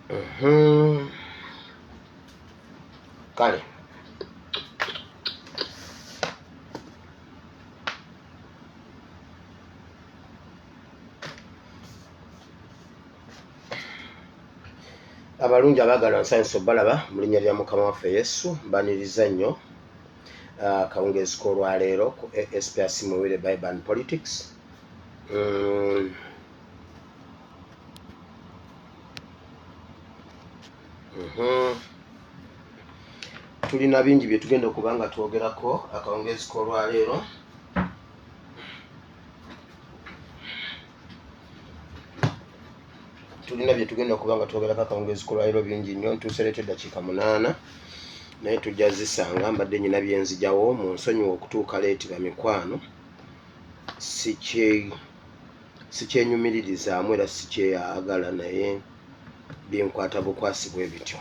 Kale abalungi abaagala nsanyusa balaba mu linnya lya Mukama waffe Yesu mbaniriza nnyo akawungeezi k'olwaleero ku SPS Muwire Bible and Politics. Tulina bingi bye tugenda okuba nga twogerako akawungeezi k'olwaleero. Tulina bye tugenda okuba nga twogerako akawungeezi k'olwaleero bingi nnyo. Ntuusereeto eddakiika 8 naye tujja zisanga mbadde nyina byenzijawo mu nsonyiwa okutuuka leeti bamikwano. Sikyenyumiririzaamu era sikyeyagala naye binkwata bukwasi bwe bityo.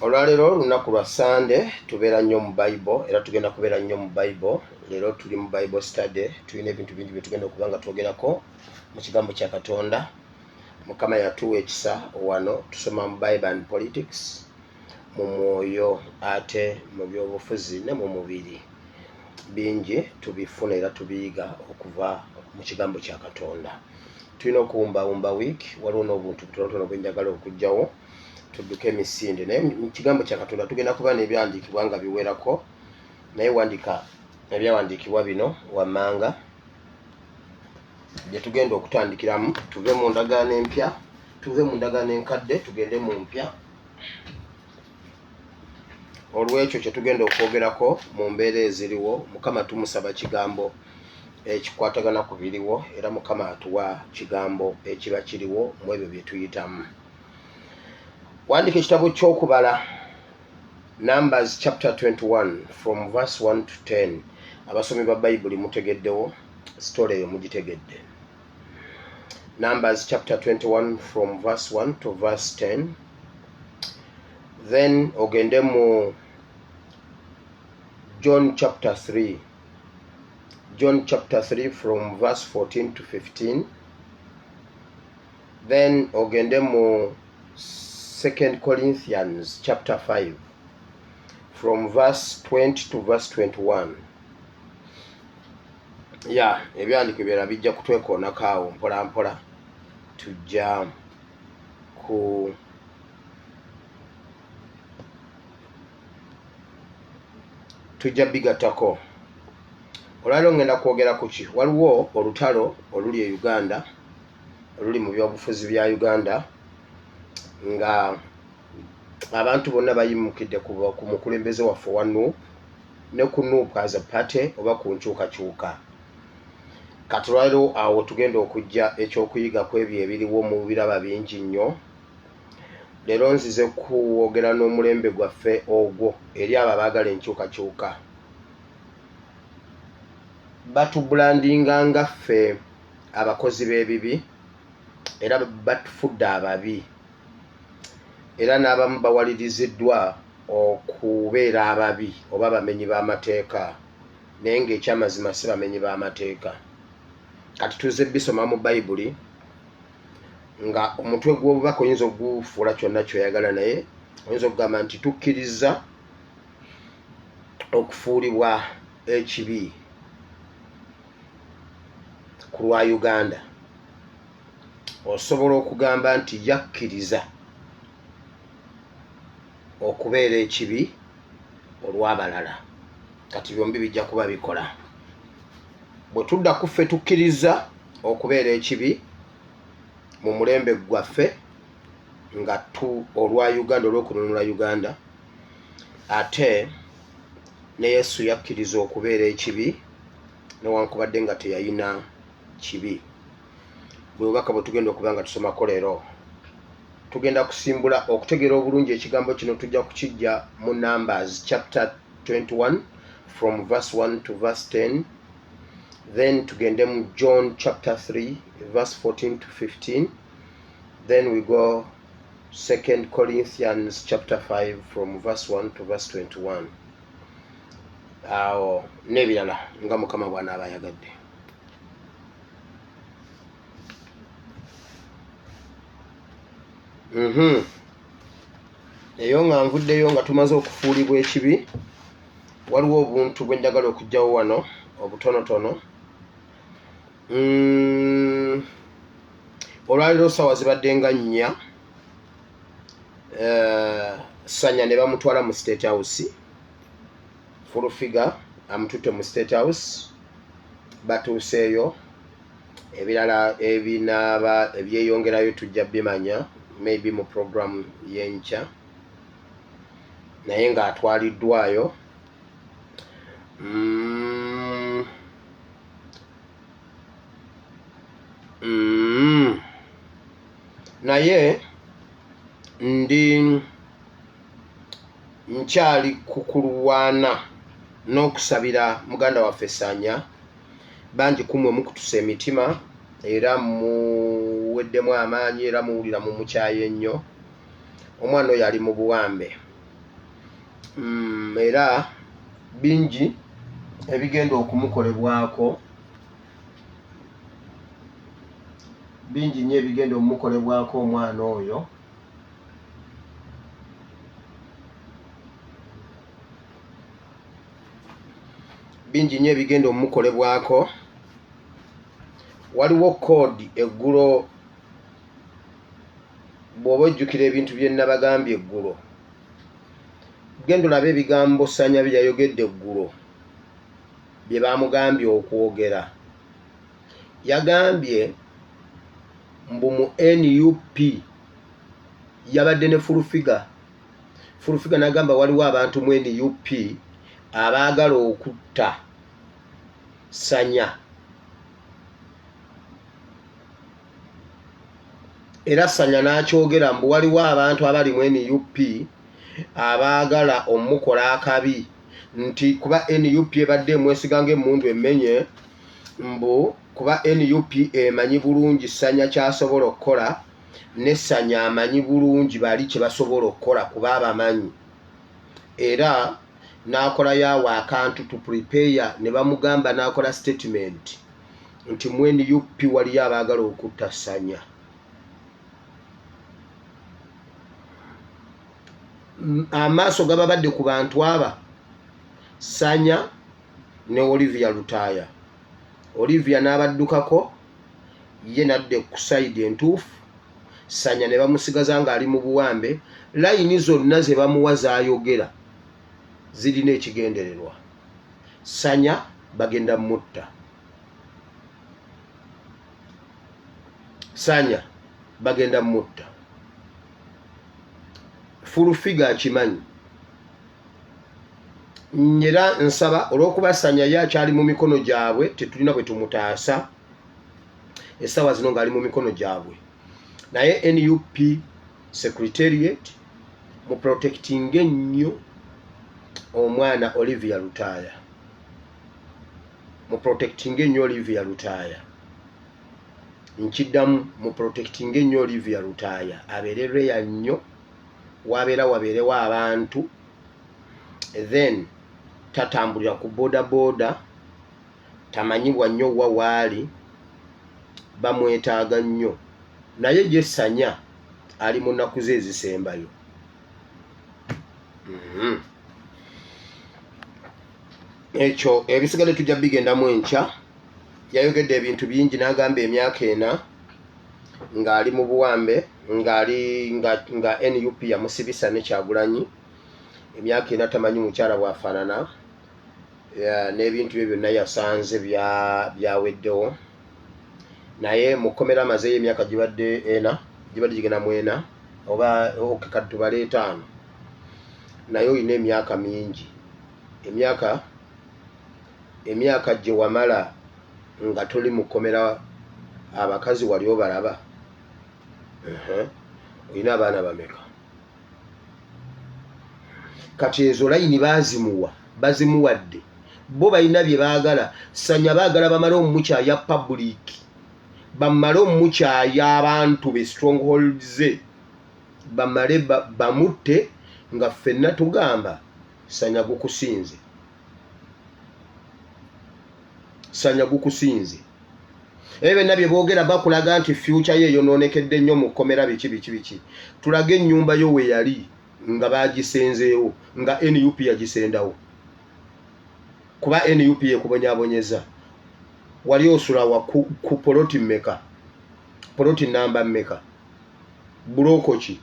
Olwaleero olunaku lwa Sande tubeera nnyo mu Bible era tugenda kubeera nnyo mu Bible. Leero tuli mu Bible study, tulina ebintu bingi bye tugenda okuba nga twogerako mu kigambo kya Katonda. Mukama yatuwa ekisa wano tusoma mu Bible and Politics, mu mwoyo ate mu byobufuzi ne mu mubiri. Bingi tubifuna era tubiyiga okuva mu kigambo kya Katonda. Tulina okuwumbawumba wiiki, waliwo n'obuntu butonotono bwe njagala okugyawo tudduke emisinde. Naye mu kigambo kya Katonda tugenda kuba n'ebyandiikibwa nga biwerako, naye wandika ebyawandiikibwa bino wammanga bye tugenda okutandikiramu. Tuve mu ndagaano empya, tuve mu ndagaano enkadde tugende mu mpya. Olw'ekyo kye tugenda okwogerako mu mbeera eziriwo, Mukama tumusaba kigambo ekikwatagana ku biriwo era Mukama atuwa kigambo ekiba kiriwo mu ebyo bye tuyitamu. Wandika ekitabo ky'okubala Numbers chapter 21 from verse 1 to 10. Abasomi ba Bayibuli mutegeddewo, story eyo mugitegedde. Numbers chapter 21 from verse 1 to verse 10. Then ogende mu John chapter 3. John chapter 3 from verse 14 to 15. Then ogende mu 2 Corinthians chapter 5 from verse 20 to verse 21. Ebyandiko byera bijja kutwekoonako awo mpola mpola. Tujja bigatako. Olwaleero ngenda kwogera ku ki? Waliwo olutalo oluli e Uganda, oluli mu byobufuzi bya Uganda, nga abantu bonna bayimukidde ku mukulembeze waffe wa NUP ne ku NUP as a party oba ku nkyukakyuka. Kati olwaleero awo tugenda okujja ekyokuyiga ku ebyo ebiriwo mu biraba bingi nnyo. Leero nzize kuwogera n'omulembe gwaffe ogwo eri abo abaagala enkyukakyuka. Batubulandinga nga ffe abakozi b'ebibi era batufudde ababi, era n'abamu bawaliriziddwa okubeera ababi oba abamenyi b'amateeka, naye ng'ekyamazima si bamenyi b'amateeka. Kati tuze bisoma mu Bayibuli nga omutwe gw'obubaka oyinza okugufuula kyonna ky'oyagala, naye oyinza okugamba nti tukkiriza okufuulibwa ekibi ku lwa Uganda. Osobola okugamba nti yakkiriza okubeera ekibi olw'abalala. Kati byombi bijja kuba bikola. Bwe tudda ku ffe tukkiriza okubeera ekibi mu mulembe gwaffe nga olwa Uganda, olw'okununula Uganda, ate ne Yesu yakkiriza okubeera ekibi newankubadde nga teyayina kibi. Bwe bubaka bwe tugenda okuba nga tusomako leero, tugenda kusimbula okutegeera obulungi ekigambo kino. Tujja kukijja mu Numbers chapter 21 from verse 1 to verse 10. Then tugende mu John chapter 3 verse 14 to 15. Then we go 2 Corinthians chapter 5 from verse 1 to verse 21. Awo n'ebirala nga Mukama bw'anaaba ayagadde. eyo nga nvuddeyo nga tumaze okufuulibwa ekibi. Waliwo obuntu bwe njagala okugyawo wano obutonotono. Olwaliro sawa zibadde nga 4, Ssanya ne bamutwala mu State House. Full figure amututte mu State House. Batuuseeyo, ebirala ebinaaba ebyeyongerayo tujja bimanya maybe mu program y'enkya, naye ng'atwaliddwayo. Naye nkyali kukulwana n'okusabira muganda waffe Ssanya. Bangi kumwe mukutusa emitima era muweddemu amaanyi era muwulira mu mukyaye ennyo. Omwana oyo ali mu buwambe, era bingi ebigenda okumukolebwako, bingi nnyo ebigenda okumukolebwako omwana oyo. Bingi nnyo ebigenda okumukolebwako. Waliwo kodi eggulo, bw'oba ojjukira ebintu bye nabagambye eggulo, genda olabe ebigambo Ssanya bye yayogedde eggulo bye baamugambye okwogera. Yagambye mbu mu NUP yabadde ne full figure. Full figure n'agamba waliwo abantu mu NUP abaagala okutta Ssanya. Era Ssanya n'akyogera mbu waliwo abantu abali mu NUP abaagala omukola akabi, nti kuba NUP ebadde emwesiga ng'emmundu emmenye, mbu kuba NUP emanyi bulungi Ssanya ky'asobola okukola, ne Ssanya amanyi bulungi bali kye basobola okukola kuba abamanyi. Era n'akolayo awo akantu to prepare, ne bamugamba n'akola statement nti mu NUP waliyo abaagala okutta Ssanya. Amaaso gaba badde ku bantu aba, Ssanya ne Olivia Lutaaya. Olivia n'abaddukako, ye nadde ku side entuufu. Ssanya ne bamusigaza ng'ali mu buwambe. Layini zonna ze bamuwa z'ayogera zirina ekigendererwa. Ssanya bagenda mutta. Ssanya bagenda mutta. Full figure akimanyi. Era nsaba olw'okuba Ssanya ye akyali mu mikono gyabwe, tetulina bwe tumutaasa essaawa zino ng'ali mu mikono gyabwe. Naye NUP Secretariat mu protecting ennyo omwana Olivia Lutaaya. Mu protecting ennyo Olivia Lutaaya. Nkiddamu mu protecting ennyo Olivia Lutaaya. Abeererwe ya nnyo, wabeerewo abantu, then tatambulira ku boda, tamanyibwa nnyo wa waali, bamwetaaga nnyo. Naye ye Ssanya ali mu nnaku ze ezisembayo. Ekyo ebisigadde tujja bigendamu enkya. Yayogedde ebintu bingi, n'agamba emyaka 4 ng'ali mu buwambe, nga NUP yamusibisa ne Kyagulanyi. Emyaka 4 tamanyi mukyala bw'afaanana, n'ebintu bye byonna yasanze byaweddewo. Naye mu kkomera amazeeyo emyaka gibadde 4, gibadde gigenda mu 4 oba kati tubale 5. Naye olina emyaka mingi, emyaka gye wamala nga toli mu kkomera, abakazi wali obalaba? Olina abaana bameka? Kati ezo layini bazimuwadde, bo balina bye baagala. Ssanya baagala bamale omumukyaya public, bamale omumukyaya abantu be stronghold ze, bamale bamutte nga ffenna tugamba Ssanya gukusinze. Ssanya gukusinze. ebe nabye boogera bakulaga nti future ye yonoonekedde nnyo mu kkomera biki tulaga ennyumba yo we yali nga bagisenzeewo nga NUP yagisendawo kuba NUP ekubonyaabonyeza wali osula wa ku poloti mmeka poloti namba mmeka buloko ki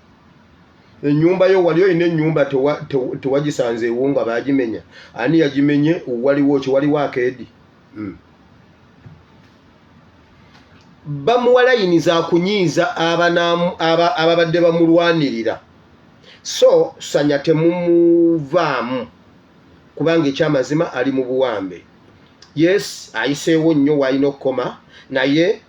ennyumba yo wali oyina ennyumba tewagisanzeewo nga bagimenya ani yagimenye waliwo ki waliwo akeedi bamuwa layini za kunyiiza ababadde bamulwanirira so sanya temumuvaamu kubanga ekyamazima ali mu buwambe yes ayiseewo nnyo waalina okukoma naye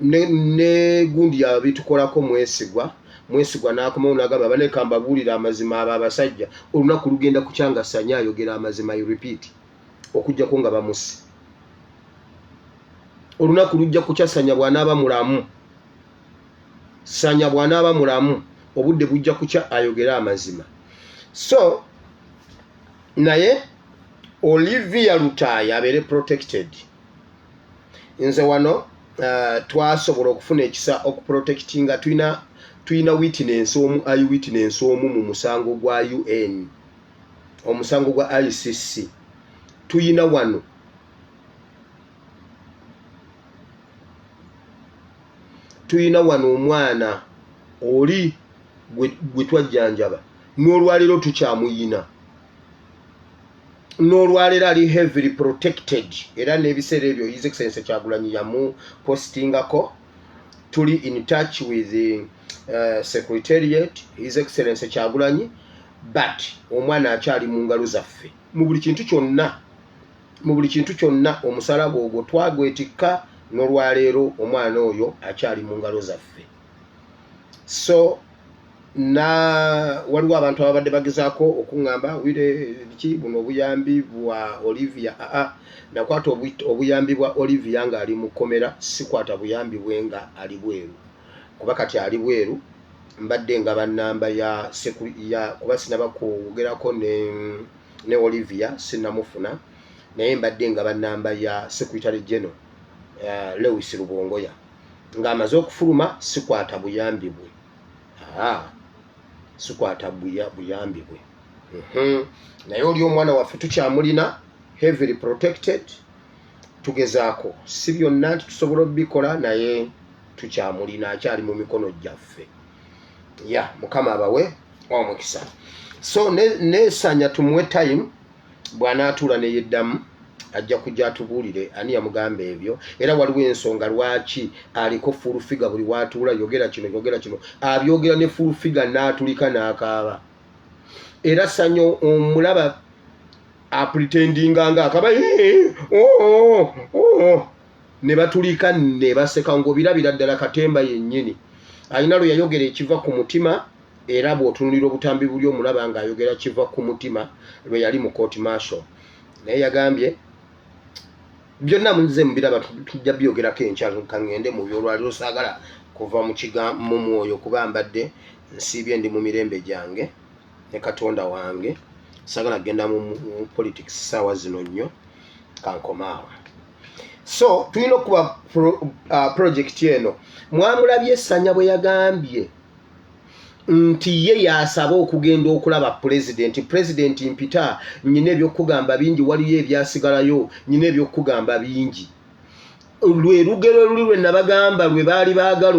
ne gundi yabitukolako mwesigwa n'akomawo n'agamba baleka mbabuulira amazima abo abasajja olunaku lugenda kukyanga sanya ayogera amazima repeat okujjako nga bamusi olunaku lujja kukyasanya bw'anaaba mulamu obudde bujja kukya ayogera amazima so naye Olivia Lutaaya abeere protected nze wano twasobola okufuna ekisa okuprotectinga tuyina witness omu mu musango gwa UN omusango gwa ICC tuyina wano omwana oli gwe twajjanjaba n'olwaliro tukyamuyina n'olwaliro ali heavily protected era n'ebiseera ebyo His Excellency Kyagulanyi yamu postingako tuli in touch with the Secretariat His Excellency Kyagulanyi but omwana akyali mu ngalo zaffe mu buli kintu kyonna omusalaba ogwo twagwetikka n'olwaleero omwana oyo akyali mu ngalo zaffe so waliwo abantu ababadde bagezaako okuŋŋamba wire ki buno obuyambi bwa Olivia nakwata obuyambi bwa Olivia ng'ali mu kkomera sikwata buyambi bwe nga ali bweru kuba kati ali bweru mbadde nga bannamba ya kuba sinaba kwogerako ne Olivia sinnamufuna naye mbadde nga bannamba ya Secretary General Lewis Rubongoya ng'amaze okufuluma sikwata buyambi bwe sikwata buyambi bwe naye oli omwana waffe tukyamulina heavily protected tugezaako si byonna nti tusobola obikola naye tukyamulina akyali mu mikono gyaffe mukama abawe omukisa so nesanya tumuwe time bw'anaatuula neyeddamu ajja kujja atubuulire ani yamugamba ebyo era waliwo ensonga lwaki aliko full figure buli watuula yogera kino abyogera ne full figure n'atulika n'akaaba era sanyo omulaba apretendinga nga akaba ne batulika ne baseka ng'obirabira ddala Katemba yennyini alina lwe yayogera ekiva ku mutima era bw'otunulira obutambi buli omulaba ng'ayogera kiva ku mutima lwe yali mu court martial naye yagambye byonna munze mbiraba tujja byogerako enkya kaŋŋende mu byolwaliro saagala kuva mu mwoyo kuba mbadde nsiibye ndi mu mirembe gyange ne Katonda wange saagala genda mu politics ssaawa zino nnyo kankomaawa so tulina okuba project eno mwamulabye Sanya bwe yagambye nti ye yasaba okugenda okulaba president mpita nyine ebyokugamba bingi waliyo ebyasigalayo nyine ebyokugamba bingi lwe lugero luli lwe nabagamba lwe baali baagala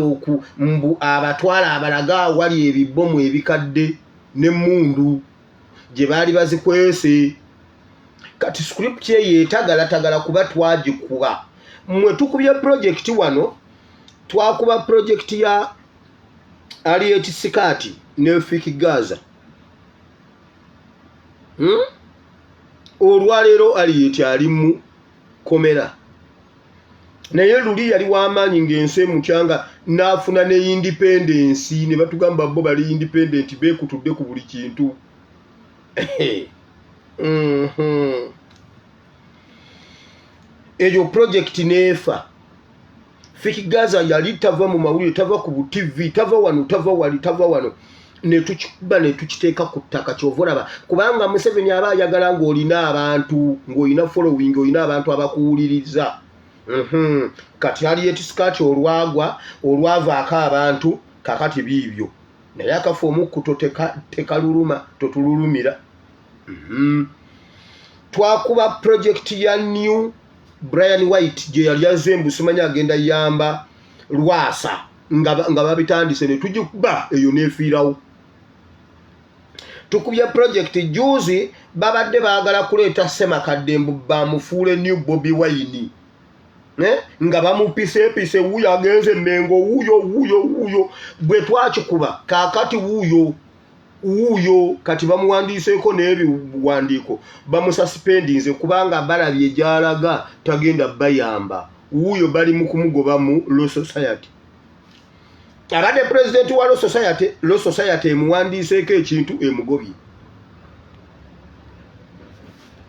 mbu abatwala abalaga wali ebibbomu ebikadde n'emmundu gye baali bazikwese kati script ye yeetagalatagala kuba twagikuba mwe tukubye project wano twakuba project ya Aliet Sikati ne Fiki Gaza olwaleero Aliet ali mu komera naye luli yali w'amaanyi ng'ensi emukyanga n'afuna ne independence ne batugamba bo bali independent beekutudde ku buli kintu eyo project neefa Fiki Gaza yali tava mu mawulire tava ku TV tava wano ne tukikuba ne tukiteeka ku ttaka kyovolaba kubanga Museveni aba ayagala ng'olina abantu ng'olina following olina abantu abakuwuliriza Kati Harriet Scott olwavaako abantu kakati biibyo naye akafa omukkuto tekaluluma totululumira. Twakuba project ya New Brian White gye yali azembu simanyi agenda yamba Lwasa nga babitandise ne tugikuba eyo nefiirawo. Tukubye project juzi babadde baagala kuleeta Ssemakadde bamufuule New Bobi Wine nga bamupisepise wuuyo agenze Mengo wuuyo bwe twakikuba kaakati wuuyo kati bamuwandiiseeko n'ebiwandiiko bamususpendinze kubanga balabye gy'alaga tagenda bayamba. Wuuyo bali mu kumugoba mu Law Society. Abadde president wa Law Society emuwandiiseeko ekintu emugobye.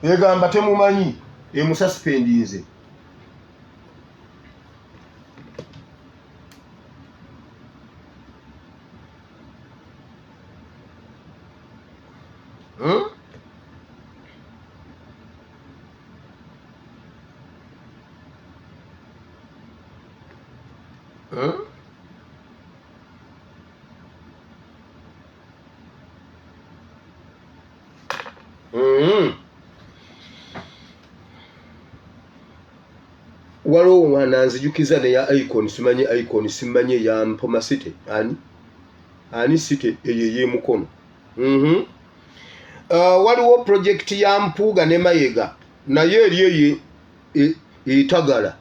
Egamba temumanyi emususpendinze. Waliwo omwana nzijukiza neya Icon simanyi ya Mpoma City ani City eyo y'emukono. Waliwo project ya Mpuuga ne Mayiga naye eriyo etagala.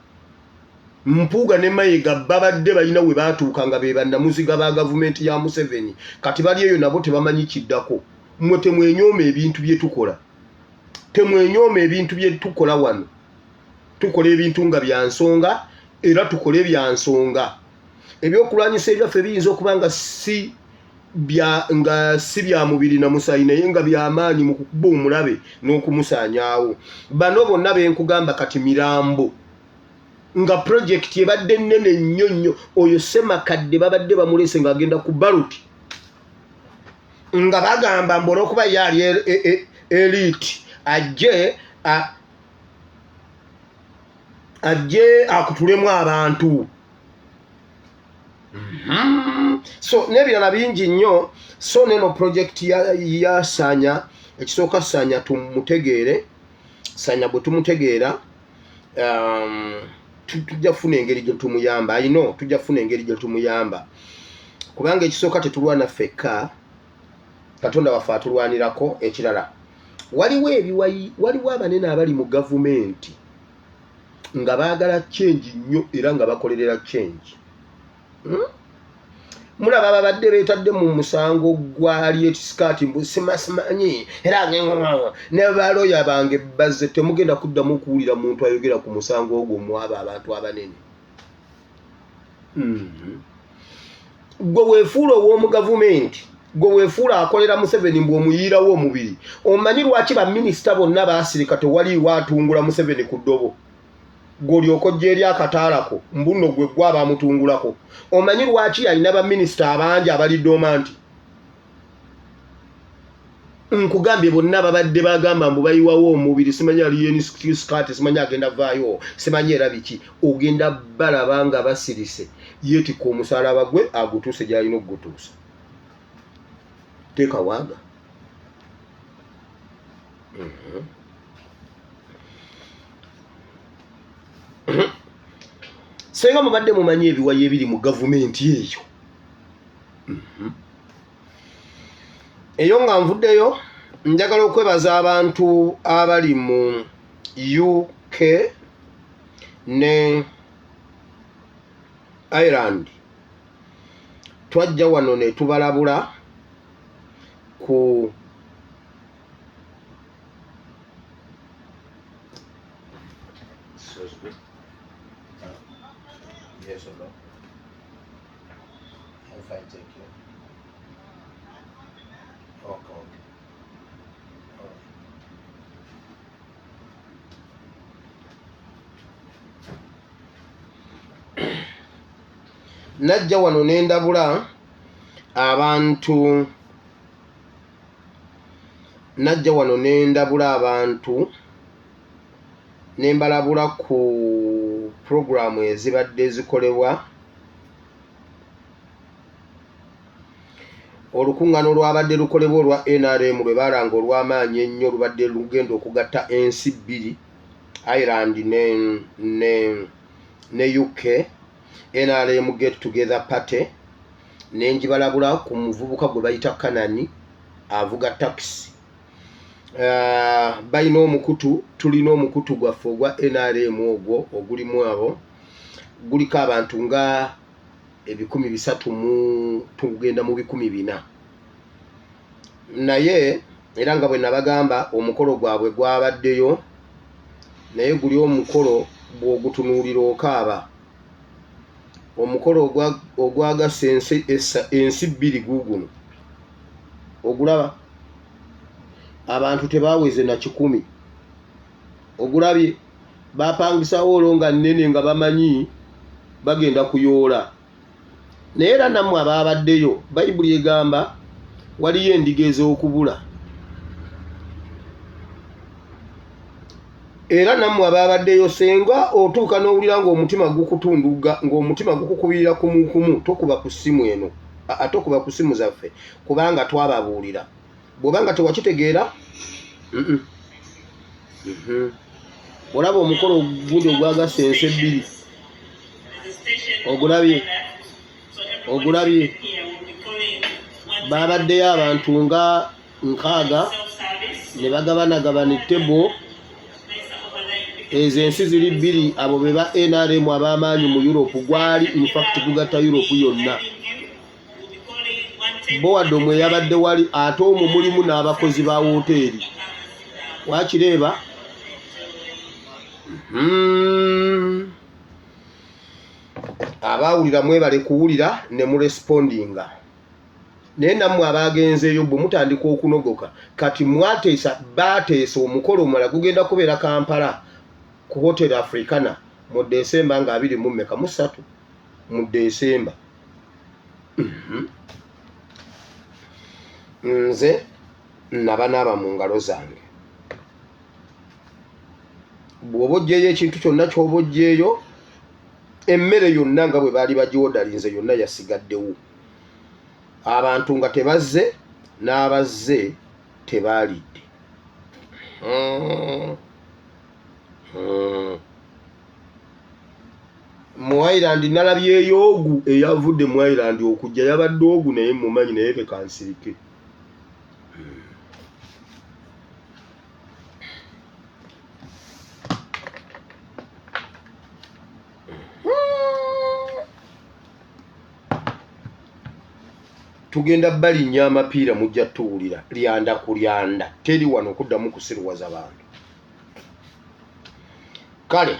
Mpuuga ne Mayiga babadde balina we baatuuka nga be bannamuziga ba gavumenti ya Museveni kati bali eyo nabo tebamanyi kiddako. Mmwe temwenyooma ebintu bye tukola. Temwenyooma ebintu bye tukola wano. Tukola ebintu nga bya nsonga era tukola ebya nsonga. Ebyokulwanyisa ebyaffe biyinza okuba nga si bya mubiri na musayi naye nga by'amaanyi mu kukuba omulabe n'okumusaanyaawo. Bano bonna benkugamba kati mirambo nga project ebadde nnene nnyo oyo Ssemakadde babadde bamulese ng'agenda ku baluti nga bagamba mbona okuba yali elite ajje akutulemu abantu. So nebirala bingi nnyo. So neno project ya Sanya ekisooka Sanya tumutegeere. Sanya bwe tumutegeera tujja kufuna engeri gye tumuyamba. Tujja kufuna engeri gye tumuyamba kubanga ekisooka tetulwana ffekka Katonda waffe atulwanirako. Ekirala waliwo abanene abali mu gavumenti nga baagala change nnyo era nga bakolerera change. Mulaba babadde beetadde mu musango gwa Harriet Scott simanyi era ne baloya bange bazze temugenda kuddamu kuwulira muntu ayogera ku musango ogwo mwaba abantu abanene. Gwe weefuula ow'omu gavumenti gwe weefuula akolera Museveni mbw'omuyiirawo omubiri. Omanyi lwaki baminisita bonna baasirika tewaliiwo atungula Museveni ku ddobo gw'olyoka ojja eri akataalako mbuno gwe gwaba amutungulako. Omanyi lwaki alina baminisita abangi abaliddooma nti nkugambye bonna babadde bagamba mbu bayiwawo omubiri simanyi aliyo Scott simanyi agenda vaayo simanyi era biki ogenda balaba nga basirise yeetika omusalaba gwe agutuuse gy'alina okugutuusa. Teeka waaga. Senga mubadde mumanyi ebiwayi ebiri mu gavumenti eyo nga nvuddeyo njagala okwebaza abantu abali mu UK ne Ireland. Twajja wano ne tubalabula ku yes or no? I'm fine, thank you. Okay. Najja wano ne ndabula abantu nembalabula ku programu ezibadde zikolebwa olukuŋŋaano lwabadde lukolebwa olwa NRM lwe balanga olw'amaanyi ennyo lubadde lugenda okugatta ensi bbiri Ireland ne UK. NRM Get Together Party nenjibalabula ku muvubuka gwe bayita Kanani avuga taxi. Balina omukutu, tulina omukutu gwaffe ogwa NRM ogwo ogulimu abo guliko abantu nga 300 tugenda mu 400 naye era nga bwe nabagamba omukolo gwabwe gwabaddeyo naye guli omukolo bw'ogutunuulira okaaba. Omukolo ogwagasa ensi bbiri guguno ogulaba abantu tebaweze na 100 ogulabye bapangisawo olonga nnene nga bamanyi bagenda kuyoola. Naye era nammwe ababaddeyo Bayibuli egamba waliyo endiga ez'okubula. Era nammwe ababaddeyo senga otuuka n'owulira ng'omutima gukutunduga ng'omutima gukukubirira kumu tokuba ku ssimu eno tokuba ku ssimu zaffe kubanga twababuulira. Bw'obanga tewakitegeera olaba omukolo gundi ogwagasa ensi ebbiri ogulabye babaddeyo abantu nga 6 ne bagabanagabana ettebo ezo ensi ziri bbiri. Abo be ba NRM ab'amaanyi mu Europe gwali infact gugatta Europe yonna. Bo wadde omwe yabadde wali ate omwo mulimu n'abakozi ba woteeri wakireeba. Abawulira mwebale kuwulira ne murespondinga. Naye nammwe abagenzeeyo bwe mutandika okunogoka kati bateesa omukolo omulala gugenda kubeera Kampala ku Hotel Africana mu Desemba nga 23 mu Desemba. Nze naba mu ngalo zange. Bw'oba oggyeeyo ekintu kyonna ky'oba oggyeeyo emmere yonna nga bwe baali bagiodalinze yonna yasigaddewo. Abantu nga tebazze n'abazze tebaalidde. Mu Ireland nalabyeyo ogu eyavudde mu Ireland okujja yabadde ogu naye mumanyi naye tekansirike. Tugenda balinnya amapiira mujja tuwulira lyanda ku lyanda teri wano okuddamu kusiruwaza bantu. Kale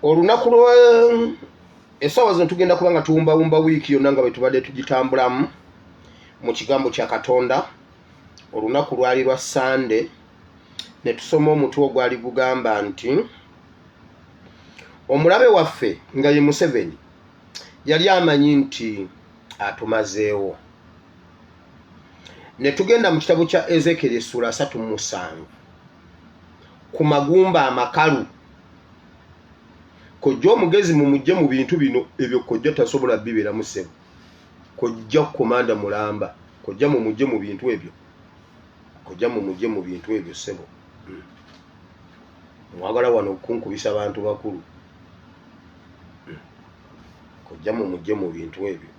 olunaku essaawa zino tugenda kuba nga tuwumbawumba wiiki yonna nga bwe tubadde tugitambulamu mu kigambo kya Katonda. Olunaku lwali lwa Sande ne tusoma omutwe ogwali gugamba nti omulabe waffe nga ye Museveni yali amanyi nti atumazeewo. Ne tugenda mu kitabo kya Ezekiel essula 37 ku magumba amakalu. Kojja omugezi mumujje mu bintu bino ebyo kojja tasobola bibeeramu ssebo. Kojja komanda mulamba kojja mumujje mu bintu ebyo. Kojja mumujje mu bintu ebyo ssebo. Mwagala wano okunkubisa abantu bakulu. Kojja mumujje mu bintu ebyo.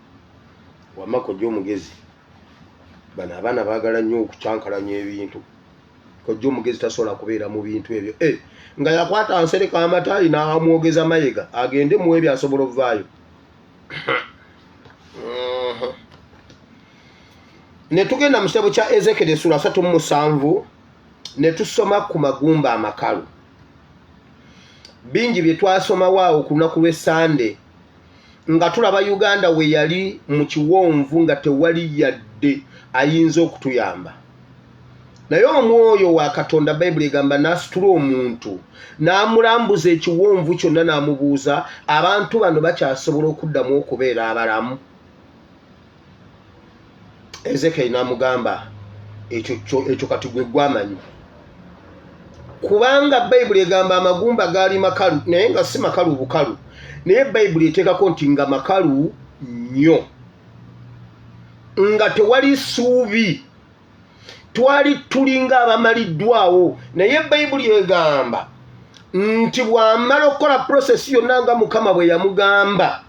Wamma kojja omugezi bano abaana baagala nnyo okucyankalanya ebintu. Kojja omugezi tasobola kubeera mu bintu ebyo. Nga yakwata nsereka amatayi n'amwogeza mayiga agende mu ebyo asobola ovaayo. Ne tugenda mu kitabo kya Ezekiel essula 37 ne tusoma ku magumba amakalu. Bingi bye twasomawo awo ku lunaku lw'Essande nga tulaba Uganda we yali mu kiwonvu nga tewali yadde ayinza okutuyamba. Naye omwoyo wa Katonda Bayibuli egamba n'asitula omuntu n'amulambuza ekiwonvu kyonna n'amubuuza abantu bano bakyasobola okuddamu okubeera abalamu. Ezekiel n'amugamba ekyo kati gwe gwamanyi. kubanga Bayibuli egamba amagumba gaali makalu naye nga si makalu bukalu naye Bayibuli eteekako nti nga makalu nnyo nga tewali ssuubi twali tulinga abamaliddwawo naye Bayibuli egamba nti bw'amala okukola prosesi yonna nga Mukama bwe yamugamba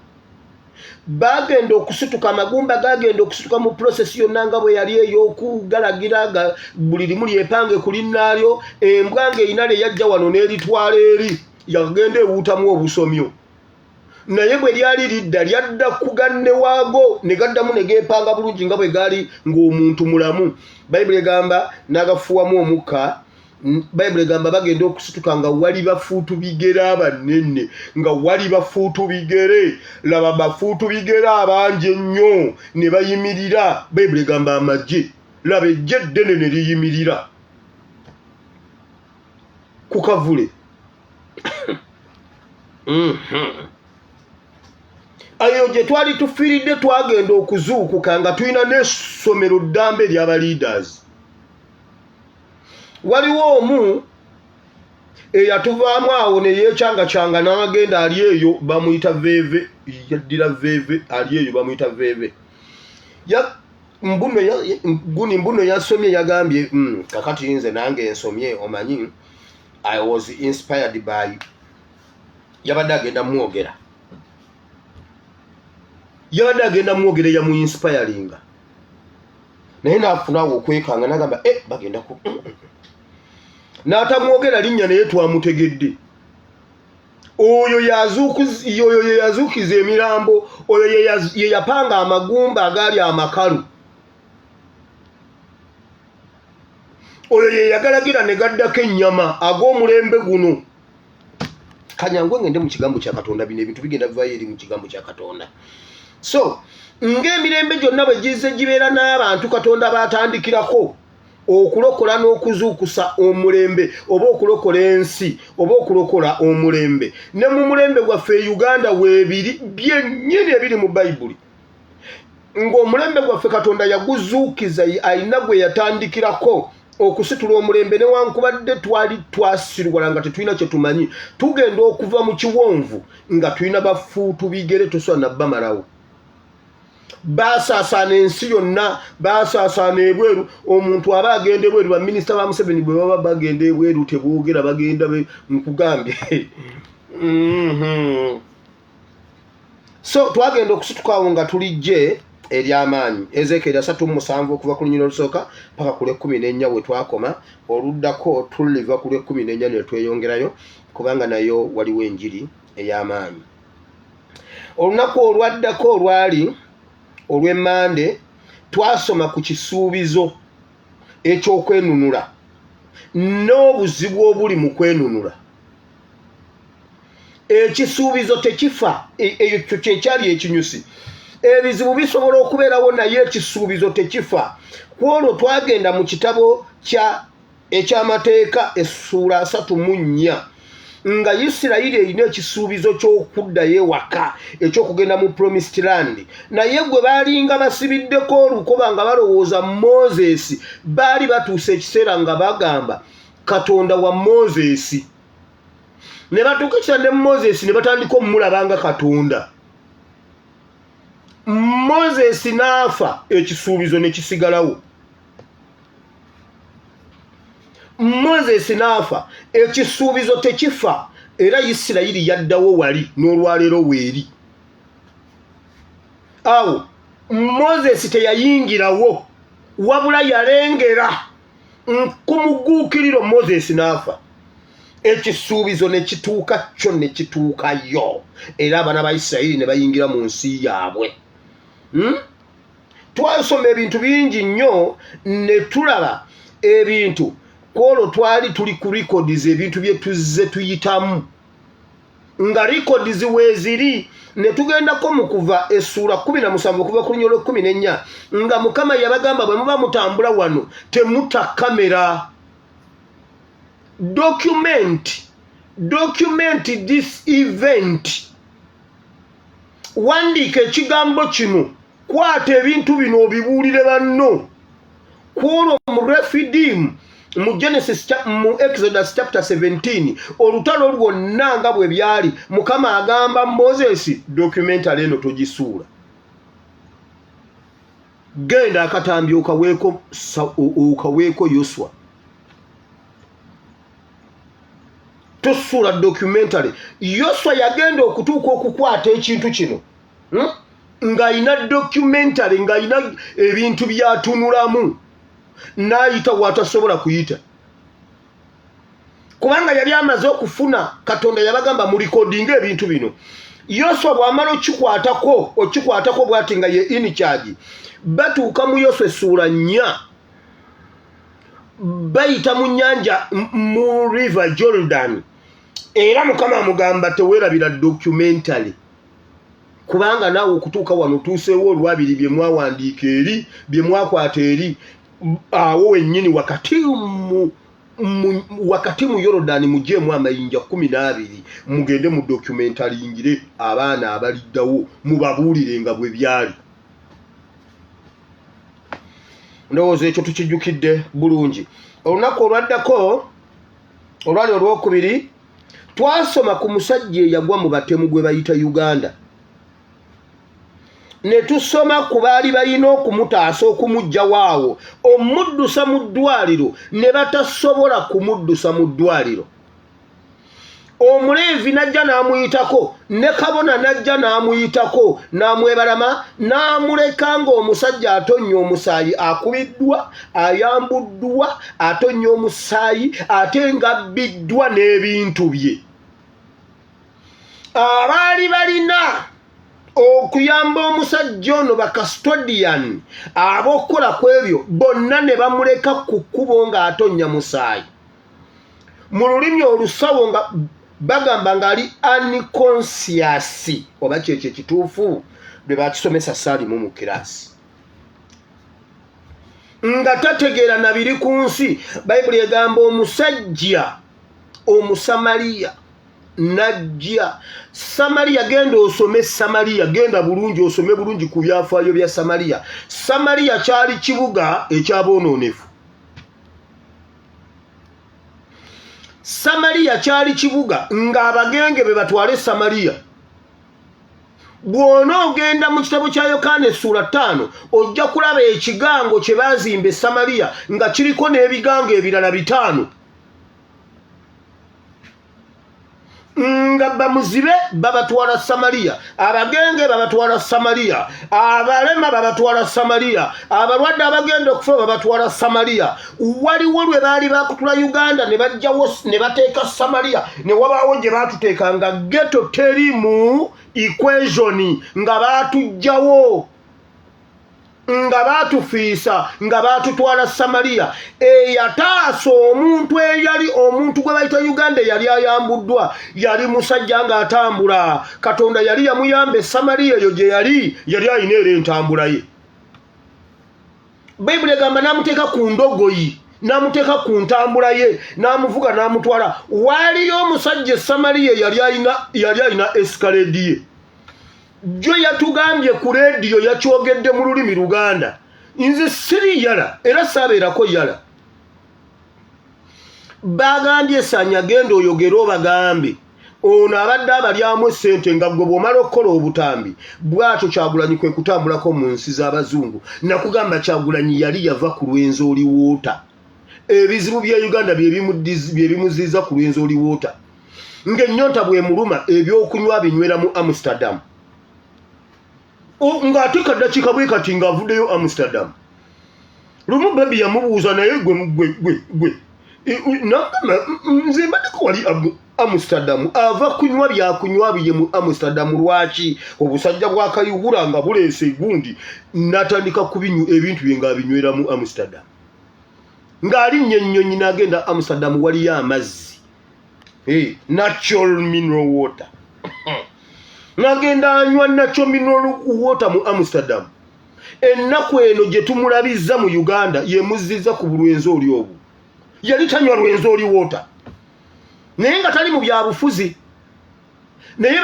bagenda okusituka amagumba gagenda okusituka mu prosesi yonna nga bwe yali ey'okugalagira buli limu lyepange ku linnaalyo embwa ng'erina lye yajja wano n'eritwala eri yagenda ewuutamu obusomyo naye bwe lyali lidda lyadda kuganne waago ne gaddamu ne geepanga bulungi nga bwe gaali ng'omuntu mulamu Bayibuli egamba n'agafuuwamu omukka Bayibuli egamba bagenda okusituka nga wali bafuutu bigere abanene nga wali bafuutu bigere laba bafuutu bigere abangi ennyo ne bayimirira Bayibuli egamba amagye laba ejje ddene ne liyimirira ku kavule ayo gye twali tufiiridde twagenda okuzuukuka nga tulina n'essomero ddambe ery'aba leaders waliwo omu eyatuvaamu awo ne yeekyangacanga n'agenda ali eyo bamuyita Veve yaddira Veve ali eyo bamuyita Veve mbuno yasomye yagambye kakati nze nange ensomye omanyi I was inspired by yabadde agenda mwogera yamu inspiringa naye naafunawo okwekanga nagamba bagenda ku n'atamwogera linnya naye twamutegedde oyo yazuukiza emirambo oyo ye yapanga amagumba agaali amakalu oyo ye yagalagira ne gaddako ennyama ag'omulembe guno kanyangwe ngende mu kigambo kya Katonda bino ebintu bigenda bivayo eri mu kigambo kya Katonda so ng'emirembe gyonna bwe gize gibeera n'abantu Katonda baatandikirako okulokola n'okuzuukusa omulembe oba okulokola ensi oba okulokola omulembe ne mu mulembe gwaffe Uganda weebiri byennyini ebiri mu Bayibuli ng'omulembe gwaffe Katonda yaguzuukiza alina gwe yatandikirako okusitula omulembe newankubadde twali twasirwala nga tetulina kye tumanyi tugenda okuva mu kiwonvu nga tulina bafuutu bigere tosobola nabbamalawo basaasaana ensi yonna basaasaana ebweru omuntu aba agenda ebweru baminisita ba Museveni bwe baba bagenda ebweru teboogera bagenda nkugambye so twagenda okusituka awo nga tulijje ery'amaanyi Ezekiel 37 okuva ku lunyiriro olusooka paka ku lw'ekumi we twakoma oluddako tuliva ku lw'ekumi ne tweyongerayo kubanga nayo waliwo enjiri ey'amaanyi olunaku olwaddako olwali olw'emmande twasoma ku kisuubizo eky'okwenunula n'obuzibu obuli mu kwenunula ekisuubizo tekifa ekyo kyekyali ekinyusi ebizibu bisobola okubeerawo naye ekisuubizo tekifa kwolwo twagenda mu kitabo eky'amateeka essuula 34 nga Isirayiri erina ekisuubizo ky'okuddayo ewaka eky'okugenda mu promised land naye gwe baalinga basibiddeko olukoba nga balowooza Moses baali batuuse ekiseera nga bagamba Katonda wa Moses ne batuuka ekiseera ne Moses ne batandika omulabanga Katonda Moses n'afa ekisuubizo ne kisigalawo Moses n'afa ekisuubizo tekifa era Isirayiri yaddawo wali n'olwaleero weeri awo Moses teyayingirawo wabula yalengera nkumuguukiriro Moses n'afa ekisuubizo ne kituuka kyo ne kituukayo era abaana ba Isirayiri ne bayingira mu nsi yaabwe twasoma ebintu bingi nnyo ne tulaba ebintu kwolwo twali tuli ku records ebintu bye tuzze tuyitamu nga records weeziri ne tugendako mu kuva essuula 17 kuva ku lunyolo 14 nga Mukama yabagamba bwe muba mutambula wano temuta kamera document this event wandiika ekigambo kino kwata ebintu bino obibuulire banno kwolwo mu Refidim mu Genesis mu Exodus chapter 17 olutalo lwonna nga bwe byali Mukama agamba Moses documentary eno togisuula genda akatambi okaweeko Yosua tosuula documentary Yosua yagenda okutuuka okukwata ekintu kino ng'ayina documentary ng'ayina ebintu byatunulamu n'ayita watasobola kuyita kubanga yali amaze okufuna Katonda yabagamba mu recording ebintu bino Yosua bw'amala okikwatako bw'ati nga ye in charge batuuka mu Yosua essuula 4 bayita mu nnyanja mu river Jordan era Mukama amugamba teweerabira documentary kubanga naawe okutuuka wano tuuseewo olwabiri bye mwawandiika eri bye mwakwata eri awo wennyini wakati mu Yordan mujeemu amayinja 12 mugende mu documentaringire abaana abaliddawo mubabuulire nga bwe byali ndowooza ekyo tukijjukidde bulungi olunaku olwaddako olwali olwokubiri twasoma ku musajja eyagwa mu batemu gwe bayita Uganda ne tusoma ku baali balina okumutaasa okumujja waawo omuddusa mu ddwaliro ne batasobola kumuddusa mu ddwaliro Omuleevi najja n'amuyitako ne kabona najja n'amuyitako n'amwebalama n'amuleka ng'omusajja atonnya omusaayi akubiddwa ayambuddwa atonnya omusaayi ate ng'abbiddwa n'ebintu bye abaali balina okuyamba omusajja ono bakastodian ab'okukola ku ebyo bonna ne bamuleka ku kkubo ng'atonnya musaayi mu lulimi olusawo nga bagamba ngali unconscious oba kyekyo ekituufu bwe bakisomesa saalimu mu kirasi nga tategeera na biri ku nsi Bayibuli egamba omusajja Omusamaliya najja Samaliya genda osome Samaliya genda bulungi osome bulungi ku byafaayo bya Samaliya Samaliya kyali kibuga ekyabonoonefu Samaliya kyali kibuga ng'abagenge be batwale Samaliya bw'ona ogenda mu kitabo kya Yokaana essuula 5 ojja kulaba ekigango kye baazimba Samaliya nga kiriko n'ebigango ebirala 5 nga bamuzibe babatwala Samaliya abagenge babatwala Samaliya abalema babatwala Samaliya abalwadde abagenda okufa babatwala Samaliya waliwo lwe baali bakutula Uganda ne bajjawo ne bateeka Samaliya ne wabaawo gye baatuteeka nga ghetto terimu equation nga baatujjawo nga baatufiisa nga baatutwala Samaliya eyataasa omuntu eyali omuntu gwe bayita Uganda yali ayambuddwa yali musajja ng'atambula Katonda yali yamuyamba Samaliya eyo gye yali ayina era entambula ye Bayibuli egamba n'amuteeka ku ndogoyi n'amuteeka ku ntambula ye n'amuvuga n'amutwala waliyo omusajja Samaliya yali ayina eskaledi ye jo yatugambye ku radio yakyogedde mu lulimi Luganda nze siri yala era saabeerako yala bagambye Sanya genda oyogere obagambe ono abadde abalyamu essente nga gwe bw'omala okukola obutambi bw'atyo Kyagulanyi kwe kutambulako mu nsi z'abazungu nakugamba Kyagulanyi yali yava ku Lwenzori Water ebizibu bya Uganda bye bimuziza ku Lwenzori Water ng'ennyonta bwe muluma ebyokunywa binywera mu Amsterdam ng'ate kaddakiika bwe kati ng'avuddeyo Amsterdam lumu babi yamubuuza naye gwe nze mbaddeko wali Amsterdam ava kunywa byakunywa bye mu Amsterdam lwaki obusajja bwa Kayihura nga buleese gundi natandika kubinywa ebintu bye ng'abinywera mu Amsterdam ng'alinnya ennyonyi n'agenda Amsterdam waliyo amazzi natural mineral water nagenda anywa natural mineral water mu Amsterdam ennaku eno gye tumulabizza mu Uganda yemuzizza ku Lwenzori obwo yali tanywa Lwenzori water naye nga tali mu byabufuzi naye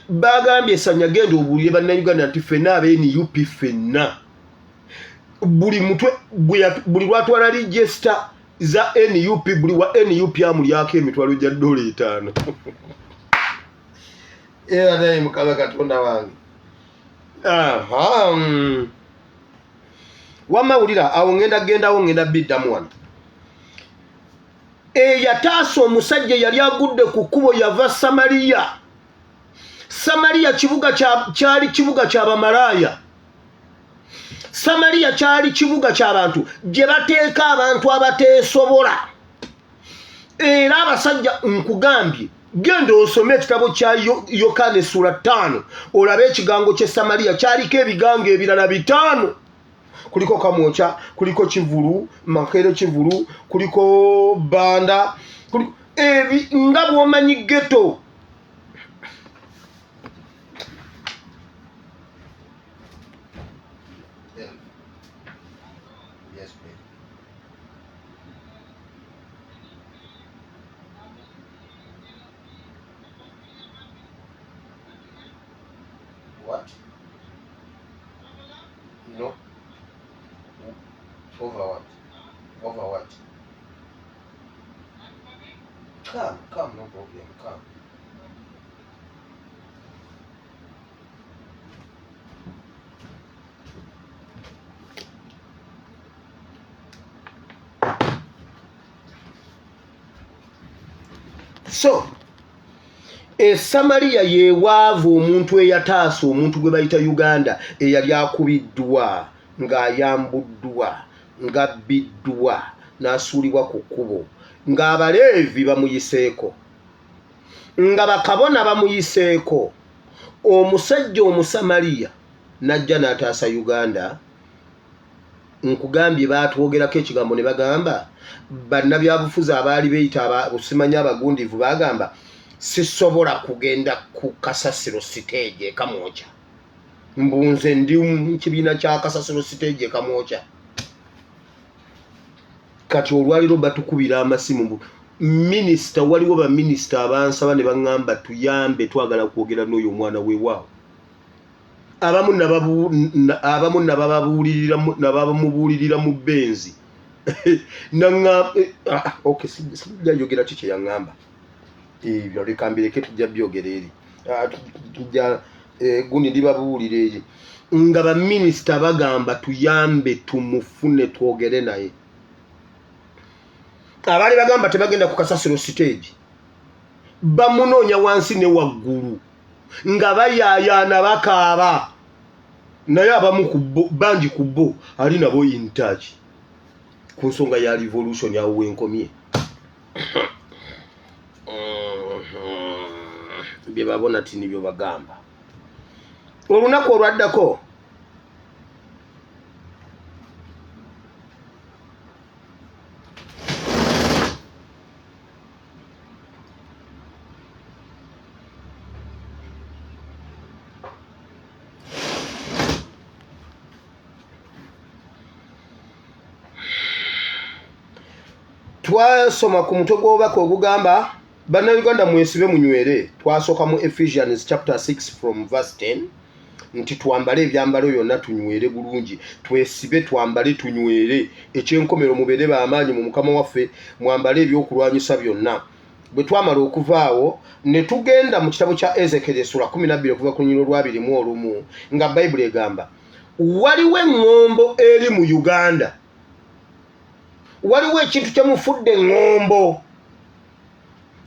bagambye Sanya genda obuulire bannayuganda nti ffenna abeeni UP ffenna buli mutwe buli lwatwala register za NUP buli wa NUP amulyako emitwalo gya $5. Era naye Mukama Katonda wange. Wamawulira awo ngenda biddamu wano. Yataasa omusajja yali agudde ku kkubo yava Samaliya. Samaliya kyali kibuga ky'abamalaaya. Samaliya kyali kibuga ky'abantu gye bateeka abantu abateesobola. Era abasajja nkugambye genda osome ekitabo kya Yokaana essula 5 olabe ekigango ky'e Samaliya kyaliko ebigango ebirala 5. Kuliko Kamwokya, kuliko Kivulu, Makerere Kivulu, kuliko Banda, kuliko nga bw'omanyi ghetto. Yes, please. What? No. Over what? Over what? Come, no problem, come. So, Samaliya yeewaavu omuntu eyataasa omuntu gwe bayita Uganda eyali akubiddwa ng'ayambuddwa ng'abbiddwa n'asuulibwa ku kkubo ng'Abaleevi bamuyiseeko nga bakabona bamuyiseeko. Omusajja Omusamaliya n'ajja n'ataasa Uganda. Nkugambye baatwogerako ekigambo ne bagamba bannabyabufuzi abaali beeyita osimanya abagundivu bagamba sisobola kugenda ku kasasiro siteegi Kamwokya. Mbunze ndi mu kibiina kya kasasiro siteegi Kamwokya. Kati olwaliro batukubira amasimu. Minisita waliwo baminisita abansaba ne baŋŋamba tuyambe twagala kwogera n'oyo omwana weewaawo. Abamu nabamubuulirira mu benzi. Okay, sijja yogera kiki yaŋŋamba. Ebyo lekambireke tujja byogera eri. Tujja gundi ndibabuulira eri. Nga baminisita bagamba tuyambe tumufune twogere naye. Abaali bagamba tebagenda ku kasasiro stage. Bamunoonya wansi ne waggulu. Nga bayaayaana bakaaba. Naye abamu bangi ku bo ali nabo in touch. Ku nsonga ya revolution awo wenkomye. Bye babona ati nibyo bagamba. Olunaku olwaddako twasoma ku mutwe gw'obubaka ogugamba bannayuganda mwesibe munywere. Twasooka mu Ephesians chapter 6 from verse 10 nti twambale ebyambalo byonna tunywere bulungi, twesibe twambale tunywere, ekyenkomero mubeere b'amaanyi mu Mukama waffe, mwambale ebyokulwanyisa byonna. Bwe twamala okuvaawo ne tugenda mu kitabo kya Ezekiel essula 12 okuva ku nnyiriro lwa 21 nga Bayibuli egamba waliwo eŋŋombo eri mu Uganda. Waliwo ekintu kyemufudde eŋŋombo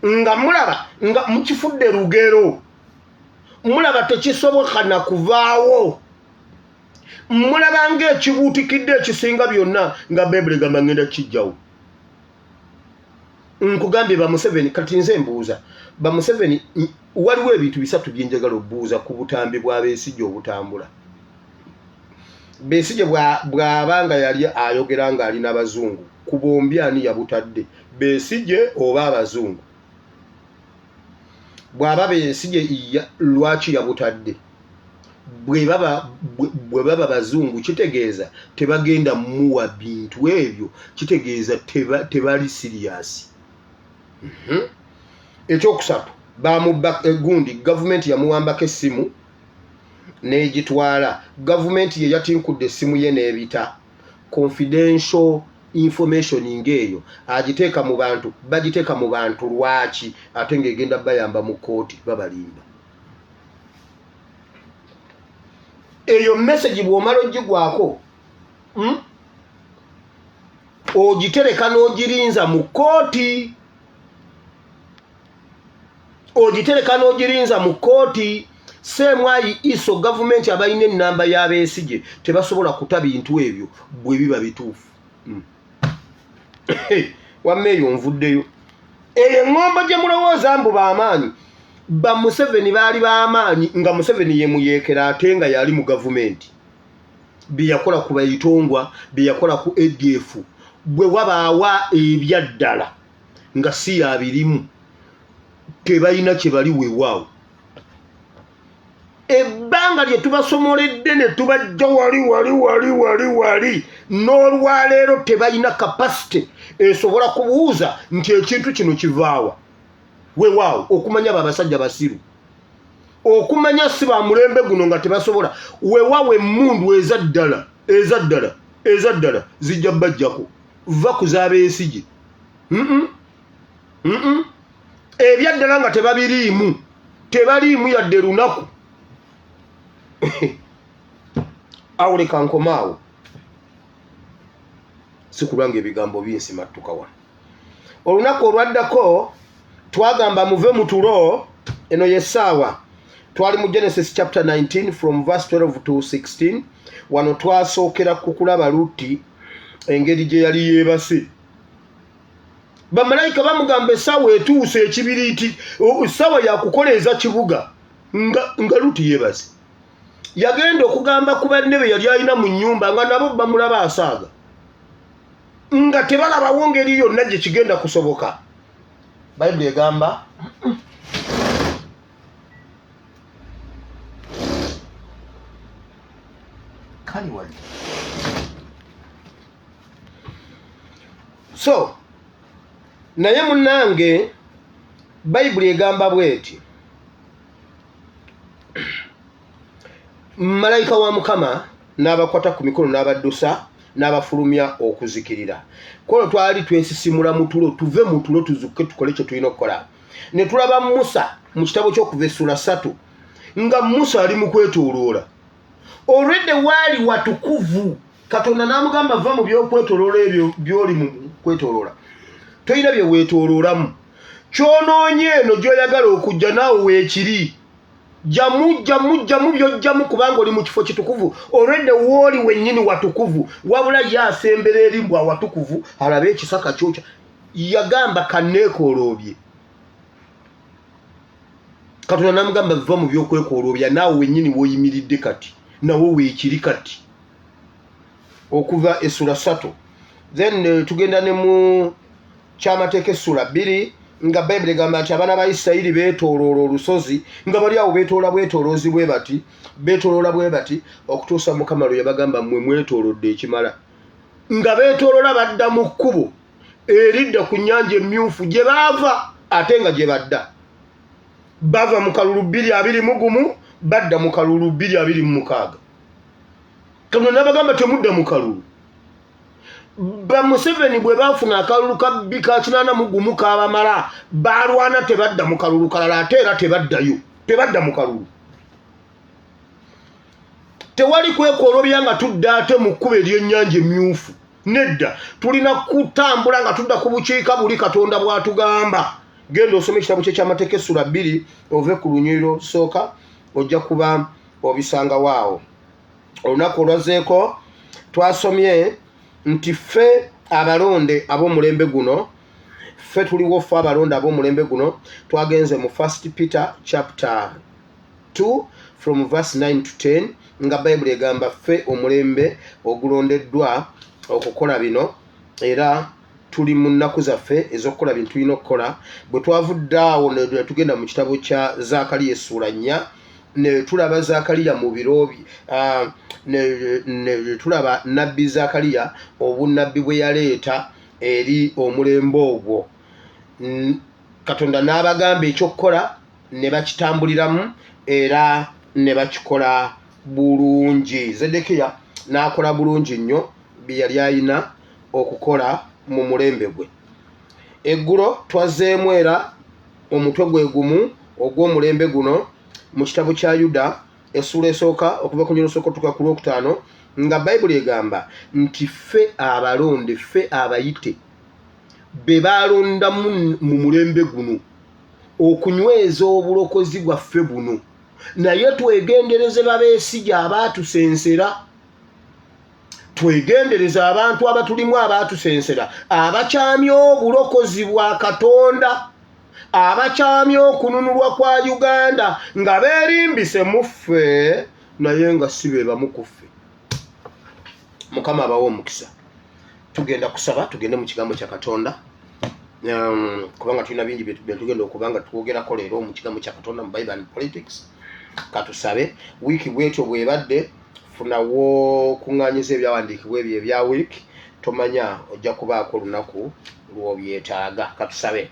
nga mulaba nga mukifudde lugero, mulaba tekisoboka na kuvaawo, mulaba ng'ekibuutikidde ekisinga byonna nga Bayibuli egamba ngenda kijjawo. Nkugambye Bamuseveni, kati nze mbuuza Bamuseveni, waliwo ebintu 3 byenjagala obbuuza ku butambi bwa Besigye obutambula. Besigye bw'abanga yali ayogera nga ali n'abazungu, ku bombi ani yabutadde, Besigye oba abazungu? Bw'aba Besigye lwaki yabutadde? Bwe baba bazungu kitegeeza tebagenda muwa bintu ebyo, kitegeeza tebali serious. Ekyokusatu bamubba egundi, gavumenti yamuwambako essimu n'egitwala. Gavumenti ye yatinkudde essimu ye n'ebita confidential information ngeyo agiteeka mu bantu bagiteeka mu bantu lwaki ate ng'egenda bayamba mu kooti babalimba. Eyo message bw'omala ogigwako ogitereka n'ogirinza mu kooti, ogitereka n'ogirinza mu kooti. Semwayi iso gavumenti abalina ennamba y'abeesige tebasobola kuta bintu ebyo bwe biba bituufu. Wammeeyo nvuddeyo. Eŋŋombo gye mulowooza mbu b'amaanyi, ba Museveni baali b'amaanyi nga Museveni ye muyeekera ate nga yali mu gavumenti. Bye yakola ku bayitongwa, bye yakola ku ADF, bwe wabaawa ebyaddala nga si yabirimu tebalina kye bali weewaawo. Ebbanga lye tubasomoledde ne tubajja wali n'olwaleero tebalina kapasite esobola kubuuza nti ekintu kino kivaawa. Weewaawo okumanya babasajja basiru, okumanya si ba mulembe guno nga tebasobola. Weewaawo emmundu ezaddala zijja bajjako va ku z'abeesige. Ebyaddala nga tebaliimu yadde lunaku. Awuleka nkomaawo sikulwanga ebigambo binsimattuka wano. Olunaku olwaddako twagamba muve mu tulo. Eno yessaawa twali mu Genesis chapter 19 from verse 12 to 16. Wano twasookera ku kulaba Lutti engeri gye yali yeebase. Bamalayika bamugamba essaawa etuuse ekibiriiti, essaawa yakukoleeza kibuga nga Lutti yeebase. Yagenda okugamba ku banne be yali alina mu nnyumba nga nabo bamulaba asaaga, nga tebalabawo ngeri yonna gye kigenda kusoboka. Bayibuli egamba kali wali. So naye munnange Bayibuli egamba bweti, malayika wa Mukama n'abakwata ku mikono n'abaddusa n'abafulumya okuzikirira. Kono twali twesisimula mu tulo, tuve mu tulo tuzukke tukole kye tulina okukola. Ne tulaba Musa mu kitabo ky'Okuva essula 3 nga Musa ali mu kwetooloola. Olwedde waali watukuvu, Katonda n'amugamba va mu by'okwetooloola ebyo by'oli mu kwetooloola. Toyina bye weetooloolamu. Kyonoonye eno gy'oyagala okujja naawe weekiri. Jamu by'ojjamu kubanga oli mu kifo kitukuvu. Olwedde wooli wennyini watukuvu, wabula yasembera eri mbwa watukuvu alabe ekisaka kyokya. Yagamba kanneekooloobye. Katonda n'amugamba va mu by'okwekooloobya naawe wennyini w'oyimiridde kati nawo weekiri kati. Okuva essula 3. Then tugenda ne mu kyamateeka essula 2 nga Bayibuli egamba nti abaana ba Isirayiri beetooloola olusozi nga bali awo beetoola bwetooloozi bwe bati okutuusa Mukama lwe yabagamba mmwe mwetoolodde ekimala. Nga beetoolola badda mu kkubo eridda ku nnyanja emmyufu gye baava ate nga gye badda. Bava mu kalulu 2:21 badda mu kalulu 2:26. Katonda n'abagamba temudda mu kalulu. Ba Museveni bwe bafuna akalulu ka 81 kabamala balwana tebadda mu kalulu kalala ate era tebadda mu kalulu. Tewali kwekoolobya nga tudda ate mu kkubo ery'ennyanja emmyufu. Nedda, tulina kutambula nga tudda ku bukiika buli Katonda bw'atugamba. Genda osome ekitabo kye ky'amateeka essula 2 ove ku lunyiriro sooka ojja kuba obisanga waawo. Olunaku olwazeeko twasomye nti ffe abalonde ab'omulembe guno, ffe tuliwo ffe abalonde ab'omulembe guno, twagenze mu 1 Peter chapter 2 from verse 9 to 10 nga Bayibuli egamba ffe omulembe ogulondeddwa okukola bino era tuli mu nnaku zaffe ez'okukola bintu tulina okukola. Bwe twavudde awo ne tugenda mu kitabo kya Zaakaliya essula 4 ne tulaba Zaakaliya mu biro ne tulaba nabbi Zaakaliya obunnabbi bwe yaleeta eri omulembe ogwo. Katonda n'abagamba ekyokukola ne bakitambuliramu era ne bakikola bulungi. Zedekiya n'akola bulungi nnyo bye yali ayina okukola mu mulembe gwe. Eggulo twazeemu era omutwe gwe gumu ogw'omulembe guno mu kitabu kya Yuda essula esooka okuva ku nnyiriri esooka okutuuka ku lwokutaano, nga Bayibuli egamba nti ffe abalonde, ffe abayite be balonda mu mulembe guno okunyweza obulokozi bwaffe buno, naye twegendereze babeesige abaatusensera, twegendereze abantu abatulimu abaatusensera, abakyamya obulokozi bwa Katonda, abakyamya okununulwa kwa Uganda nga beerimbise mu ffe naye nga si be bamu ku ffe. Mukama abawe omukisa. Tugenda kusaba, tugende mu kigambo kya Katonda. Kubanga tulina bingi bye tugenda okubanga twogerako leero mu kigambo kya Katonda mu Bible and Politics. Katusabe. Wiiki bwetyo bwebadde, funawo kuŋŋaanyiza ebyawandiikibwa ebyo ebya wiiki, tomanya ojja kubaako olunaku lw'obyetaaga. Katusabe.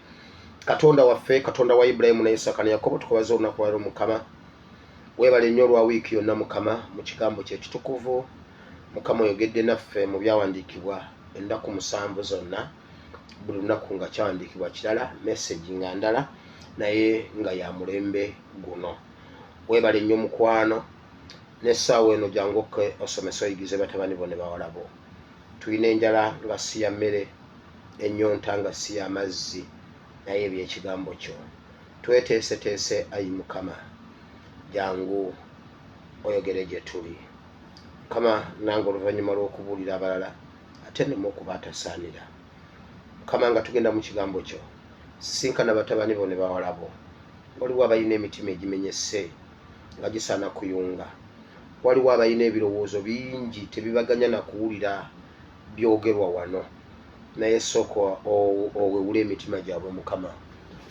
Katonda waffe, Katonda wa Ibulayimu ne Isaaka ne Yakobo, tukubaza olunaku lwaleero Mukama. Weebale nnyo olwa wiiki yonna Mukama mu kigambo kye kitukuvu. Mukama oyogedde naffe mu byawandiikibwa ennaku 7 zonna, buli lunaku nga kyawandiikibwa kirala, message nga ndala naye nga ya mulembe guno. Weebale nnyo mukwano, n'essaawa eno jangu osomesa oyigize batabani bo ne bawala bo. Tulina enjala nga si ya mmere, ennyonta nga si ya mazzi, naye ebyekigambo kyo. Tweteeseteese ayi Mukama, jangu oyogere gye tuli. Mukama, nange oluvannyuma lw'okubuulira abalala ate nneme okuba atasaanira. Mukama, nga tugenda mu kigambo kyo, sisinkana batabani bo ne bawala bo. Waliwo abalina emitima egimenyese nga gisaana kuyunga. Waliwo abalina ebirowoozo bingi tebibaganya na kuwulira byogerwa wano, naye sooka owewula emitima gyabwe Mukama.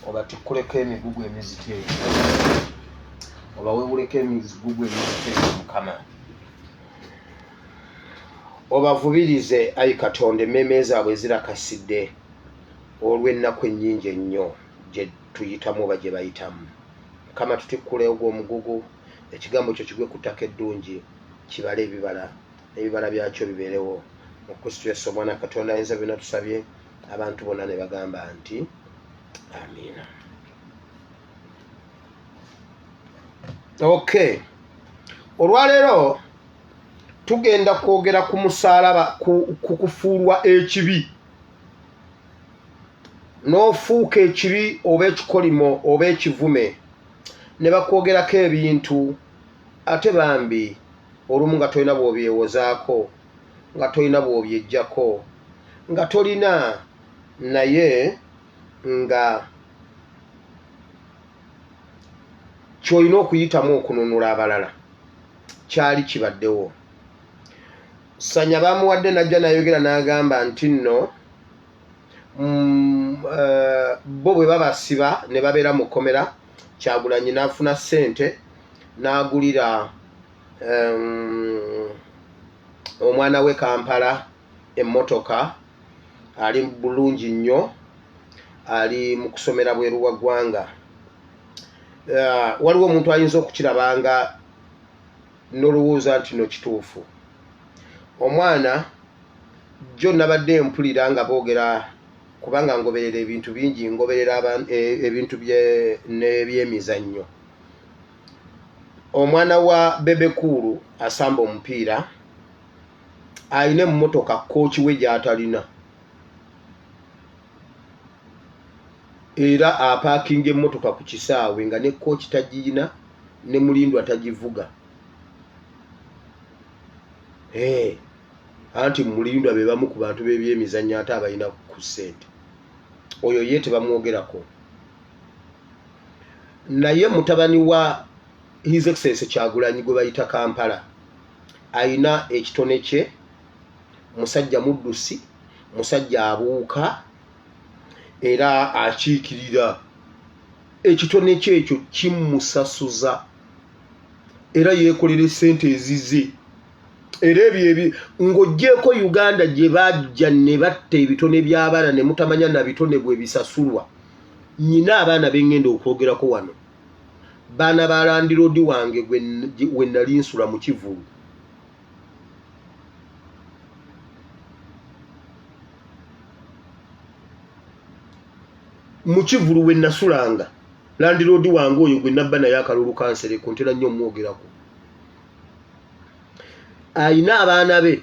Obatikkuleko emigugu emizito egyo, obawewuleko emigugu emizito egyo Mukama. Obavubirize ayi Katonda, emmeeme zaabwe zirakasidde olw'ennaku ennyingi ennyo gye tuyitamu oba gye bayitamu. Mukama, tutikkule ogwo omugugu, ekigambo kyo kigwe ku ttaka eddungi, kibale ebibala, ebibala byakyo bibeerewo. Mu Kristo Yesu Omwana Katonda ayinza byonna tusabye, abantu bonna ne bagamba nti amiina. Okay, olwaleero tugenda kwogera ku musaalaba, ku kufuulwa ekibi. N'ofuuka ekibi oba ekikolimo oba ekivume, ne bakwogerako ebintu ate bambi olumu nga tolina bw'obyewozaako, nga tolina bw'obyejjako, nga tolina naye nga ky'olina okuyitamu okununula abalala kyali kibaddewo. Ssanya bamuwadde najja nayogera n'agamba nti nno bo bwe babasiba ne babeera mu kkomera, Kyagulanyi n'afuna ssente n'agulira omwana we Kampala emmotoka, ali bulungi nnyo, ali mu kusomera bweru wa ggwanga. Waliwo omuntu ayinza okukirabanga n'olowooza nti no kituufu. Omwana jjo nabadde mpulira nga boogera, kubanga ngoberera ebintu bingi, ngoberera ebintu n'ebyemizannyo. Omwana wa Bebekulu asamba omupiira, alina emmotoka kooki we gy'atalina, era apaakinga emmotoka ku kisaawe nga ne kooki tagiyina ne mulindwa tagivuga. Anti mulindwa be bamu ku bantu b'ebyemizannyo ate abalina ku ssente. Oyo ye tebamwogerako. Naye mutabani wa His Excellency Kyagulanyi gwe bayita Kampala ayina ekitone kye, musajja muddusi, musajja abuuka era akiikirira. Ekitone kye ekyo kimusasuza era yeekolera ssente ezize. Era ebyo ng'oggyeko Uganda gye bajja ne batta ebitone by'abaana ne mutamanya na bitone bwe bisasulwa. Nyina abaana be ngenda okwogerako wano, baana ba landiroodi wange gwe nali nsula mu Kivulu. mukivulu we nasulanga landiroodi wange oyo gwe nabba naye akalulu kansere ku ntera nnyo omwogerako ayina abaana be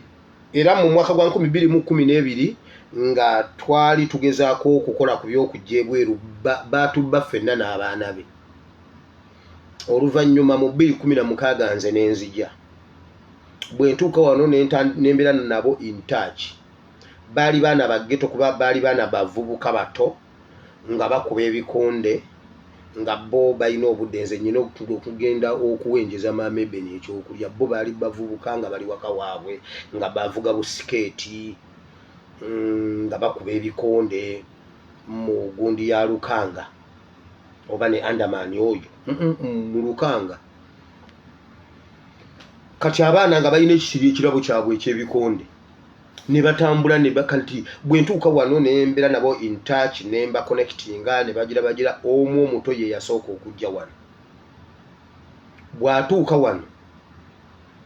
era mu mwaka gwa 2012 nga twali tugezaako okukola ku byokujja ebweru batubba ffenna n'abaana be oluvannyuma mu 2016 nze n'enzija bwe ntuuka wano n'embeera nabo in touch baali baana baggeto kuba baali baana bavubuka bato nga bakuba ebikonde nga bo balina obudde nze nnyina okugenda okuwenjeza maamebeni ekyokulya bo baali bavubuka nga bali waka waabwe nga bavuga busikeeti nga bakuba ebikonde mu gundi ya Lukanga oba ne Andamani oyo mu Lukanga kati abaana nga balina ekirabo kyabwe ekyebikonde ne batambula ne bakati bwe ntuuka wano n'embeera nabo in touch ne mba connectinga ne bagira omu omuto ye yasooka okujja wano bw'atuuka wano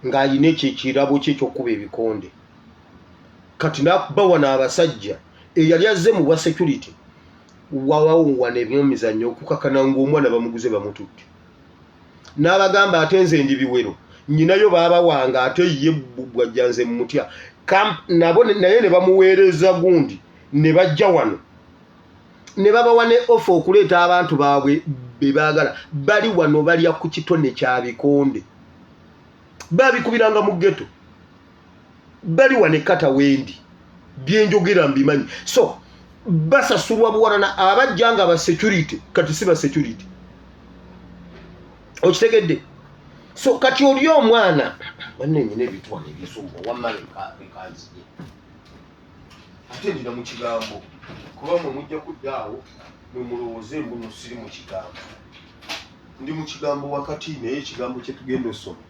ng'alina ekirabo kye ky'okkuba ebikonde kati n'abawana abasajja eyali azze mu bwa security wawawana ebyomizannyo okukakana ng'omwana bamuguze bamututte n'abagamba ate nze ndi biwero nyinayo baaba wange ate ye bwajjanze mu mutya nabo naye ne bamuweereza gundi ne bajja wano ne babawa ne ofa okuleeta abantu baabwe be baagala bali wano balya ku kitone kya bikonde babikubiranga mu ghetto bali wane kata wendi byenjogera mbimanyi so basasulwa buwanana abajjanga ba security kati si ba security okitegedde so kati oli omwana banne nyine ebitwane ebisumba wamale ekaziye ate ndina mu kigambo kuba mwe mujja kuddaawo mwe mulowooze mbuno siri mu kigambo ndi mu kigambo wakati naye ekigambo kye tugenda osoma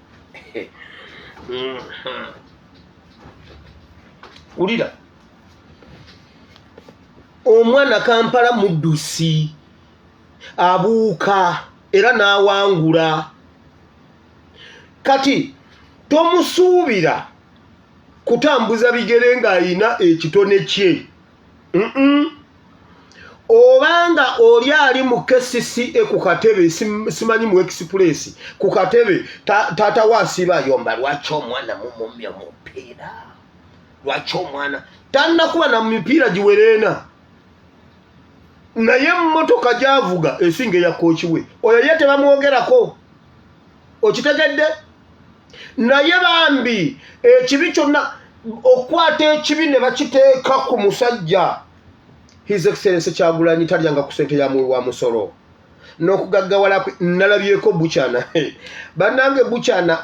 ulira omwana Kampala muddusi abuuka era n'awangula kati tomusuubira kutambuza bigere ng'ayina ekitone kye obanga oli ali mu KCCA ku katebe simanyi mu express ku katebe tata wasiba yomba lwaki omwana mumumya mupiira lwaki omwana tannakuba na mipiira giwereena naye mmotoka gyavuga esinga ya kooki we oyo ye tebamwogerako okitegedde naye bambi ekibi kyonna okwata ekibi ne bakiteeka ku musajja His Excellency Kyagulanyi talyanga ku ssente ya muwi wa musolo n'okugaggawala nalabyeko bukyana bannange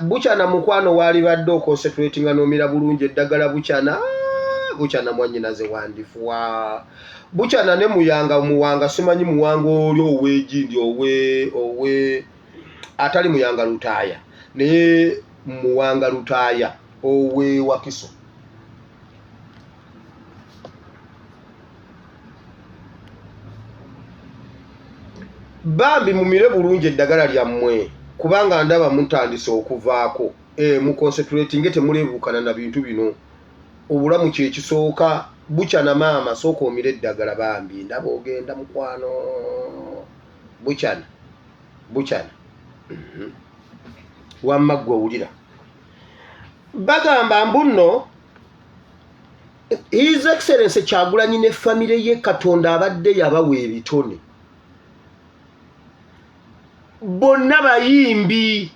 bukyana mukwano waali badde oconcentratinga n'omira bulungi eddagala bukyana mwannyinaze wandifuwa bukyana ne muyanga muwanga simanyi muwanga oli ow'egindi owe atali muyanga lutaaya naye muwanga lutaaya owe Wakiso bambi mumire bulungi eddagala lyammwe kubanga ndaba mutandise okuvaako mu concentrating temuleebukana na bintu bino obulamu kye kisooka bukyana maama sooka omire eddagala bambi ndaba ogenda mukwano bukyana wamma ggwe owulira bagamba mbuno His Excellency Kyagulanyi ne famire ye Katonda abadde yabawa ebitone bonna bayimbi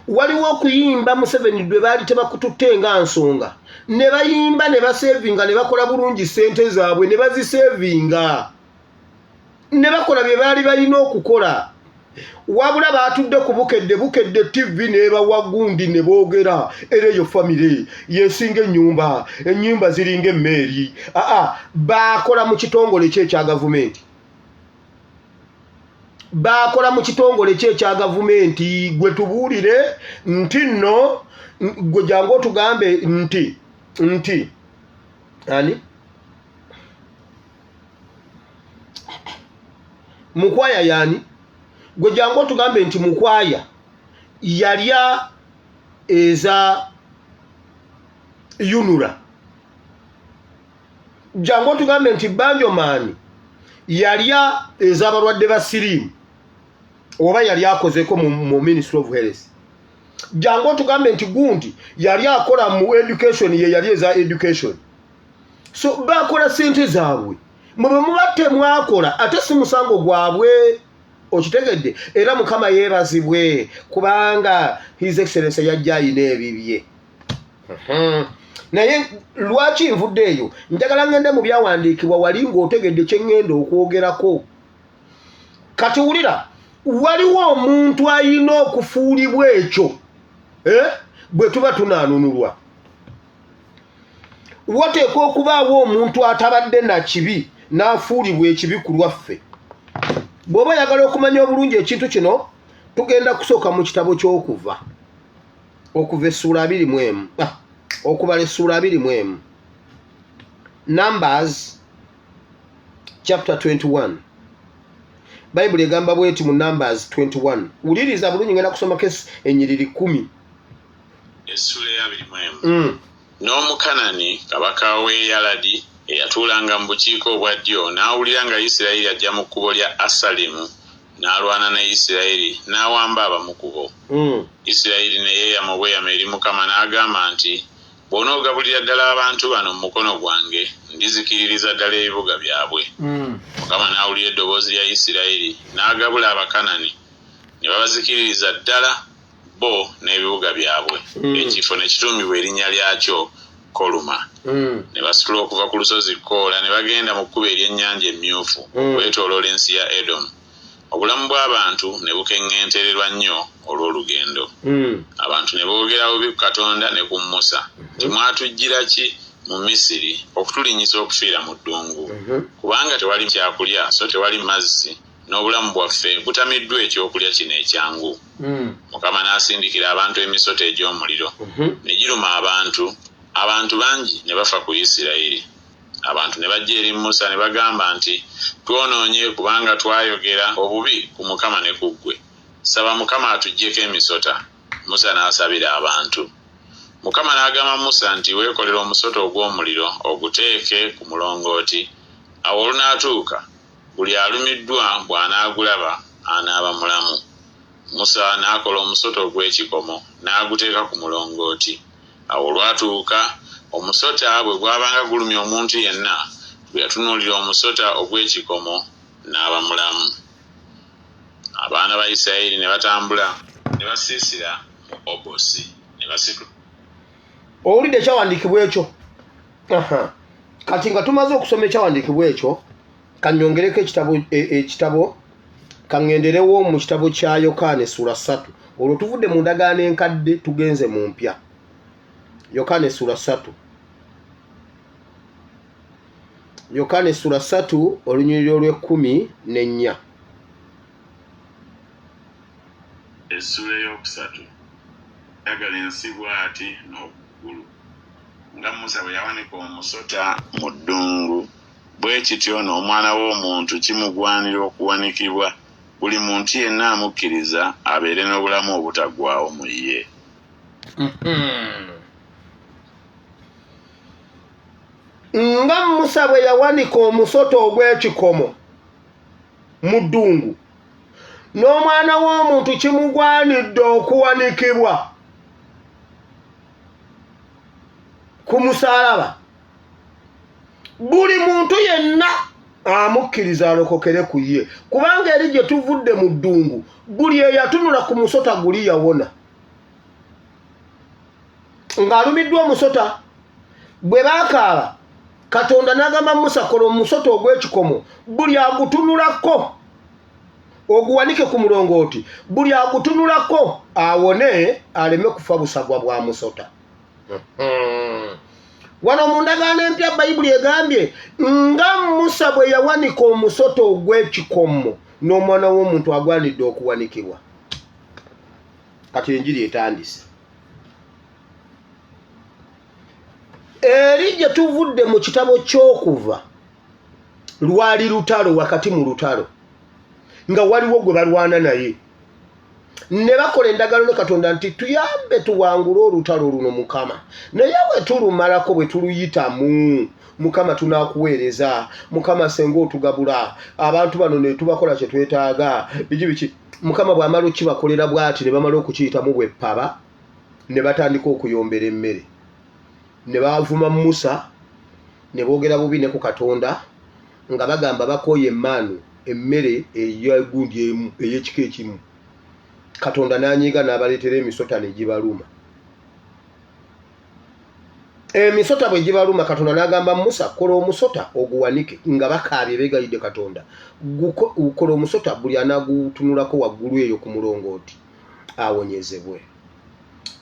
waliwo okuyimba Museveni dwe baali tebakututte nga nsonga ne bayimba ne basevinga ne bakola bulungi ssente zaabwe ne bazisevinga ne bakola bye baali balina okukola wabula baatudde ku bukedde TV ne bawagundi ne boogera era eyo famire yesinga ennyumba ziringa emmeeri baakola mu kitongole kye ekya gavumenti bakola mu kitongole kye ekya gavumenti gwe tubuulire nti nno gwe jangu otugambe nti ani mukwaya yani gwe jangu otugambe nti mukwaya yalya eza yunura jangu otugambe nti Banjomaani yalya ez'abalwadde ba siriimu oba yali akozeko mu Ministry of Health. Jangu tugambe nti gundi yali akola mu education ye yali eza education. So bakola sente zaabwe. Mwe mubatte mwakola ate si musango gwabwe okitegedde era Mukama yeebazibwe kubanga His Excellency yajja ayina ebibye. Naye lwaki nvudde eyo njagala ngende mu byawandiikibwa wali ng'otegedde kye ngenda okwogerako. Kati wulira waliwo omuntu ayina okufuulibwa ekyo bwe tuba tunaanunulwa. Wateekwa okubaawo omuntu atabadde na kibi n'afuulibwa ekibi ku lwaffe. Bw'oba yagala okumanya obulungi ekintu kino tugenda kusooka mu kitabo ky'okuva essuula 21 okubala essuula 21 Numbers chapter 21. Bible egamba bweti mu Numbers 21. Uliriza bulungi ngenda kusomako ennyiriri 10. Essuula ya 21. N'Omukanani kabaka w'e Yaladi eyatuulanga mu bukiiko obwa ddyo n'awulira nga Isirayiri ajja mu kkubo lya Asalimu n'alwana ne Isirayiri n'awamba abamu ku bo. Isirayiri ne yeeyama obweyamo eri Mukama n'agamba nti bw'onoogabulira ddala abantu bano mu mukono gwange ndizikiririza ddala ebibuga byabwe. Mukama n'awulira eddoboozi lya Isirayiri n'agabula Abakanani ne babazikiririza ddala bo n'ebibuga byabwe. Ekifo ne kituumibwa erinnya lyakyo Koluma. Ne basitula okuva ku lusozi Koola ne bagenda mu kkubo ery'ennyanja emmyufu okwetooloola ensi ya Edomu. Obulamu bw'abantu ne bukeŋŋentererwa nnyo olw'olugendo. Abantu ne boogera bubi ku Katonda ne ku Musa nti mwatujjira ki mu Misiri okutulinnyisa okufiira mu ddungu kubanga tewali kyakulya so tewali mazzi n'obulamu bwaffe butamiddwa ekyokulya kino ekyangu. Mukama n'asindikira abantu emisota egy'omuliro ne giruma abantu bangi ne bafa ku Isirayiri. Abantu ne bajja eri Musa ne bagamba nti twonoonye kubanga twayogera obubi ku Mukama ne ku ggwe. Saba Mukama atuggyeko emisota. Musa n'asabira abantu. Mukama n'agamba Musa nti weekolera omusota ogw'omuliro oguteeke ku mulongooti. Awo olunaatuuka buli alumiddwa bw'anaagulaba anaaba mulamu. Musa n'akola omusota ogw'ekikomo n'aguteeka ku mulongooti. Awo olwatuuka omusota bwe gwabanga gulumya omuntu yenna bwe yatunuulira omusota ogw'ekikomo n'aba mulamu. Abaana ba Isirayiri ne batambula ne basiisira mu Obosi ne basitula. Owulidde ekyawandiikibwa ekyo? Kati nga tumaze okusoma ekyawandiikibwa ekyo kannyongereko ekitabo kangenderewo mu kitabo kya Yokaana essula 3. Olwo tuvudde mu ndagaano enkadde tugenze mu mpya. Yokaana essula 3. Yokaana essula 3 olunyiriri olw'14. Essula ey'okusatu yagala ensi bw'ati n'okugulu. Nga Musa bwe yawanika omusota mu ddungu bwe kityo n'Omwana w'Omuntu kimugwanira okuwanikibwa buli muntu yenna amukkiriza abeere n'obulamu obutaggwaawo mu ye. Nga Musa bwe yawanika omusota ogw'ekikomo mu ddungu n'Omwana w'Omuntu kimugwanidde okuwanikibwa ku musaalaba buli muntu yenna amukkiriza alokokere ku ye. Kubanga eri gye tuvudde mu ddungu buli eyatunula ku musota guli yawona. Ng'alumiddwa omusota bwe baakaaba Katonda n'agamba Musa kola omusota ogw'ekikomo buli agutunulako oguwanike ku mulongooti buli agutunulako awone aleme kufa busagwa bwa musota. Wano mu ndagaano empya Bayibuli egambye nga Musa bwe yawanika omusota ogw'ekikomo n'Omwana w'Omuntu agwanidde okuwanikibwa. Kati enjiri etandise. Eri gye tuvudde mu kitabo ky'Okuva lwali lutalo wakati mu lutalo nga waliwo gwe balwana naye ne bakola endagaano ne Katonda nti tuyambe tuwangule olutalo luno Mukama naye bwe tulumalako bwe tuluyitamu Mukama tunakuweereza Mukama senga otugabula abantu bano ne tubakola kye twetaaga biki Mukama bw'amala okukibakolera bw'ati ne bamala okukiyitamu bw'eppaba ne batandika okuyombera emmere ne bavuma Musa ne boogera bubi ne ku Katonda nga bagamba bakooye emmaanu emmere ey'egundi emu ey'ekika ekimu Katonda n'anyiiga n'abaleetera emisota ne gibaluma emisota bwe gibaluma Katonda n'agamba Musa kola omusota oguwanike nga bakaabye beegayidde Katonda kola omusota buli anaagutunulako waggulu eyo ku mulongooti awonyezebwe.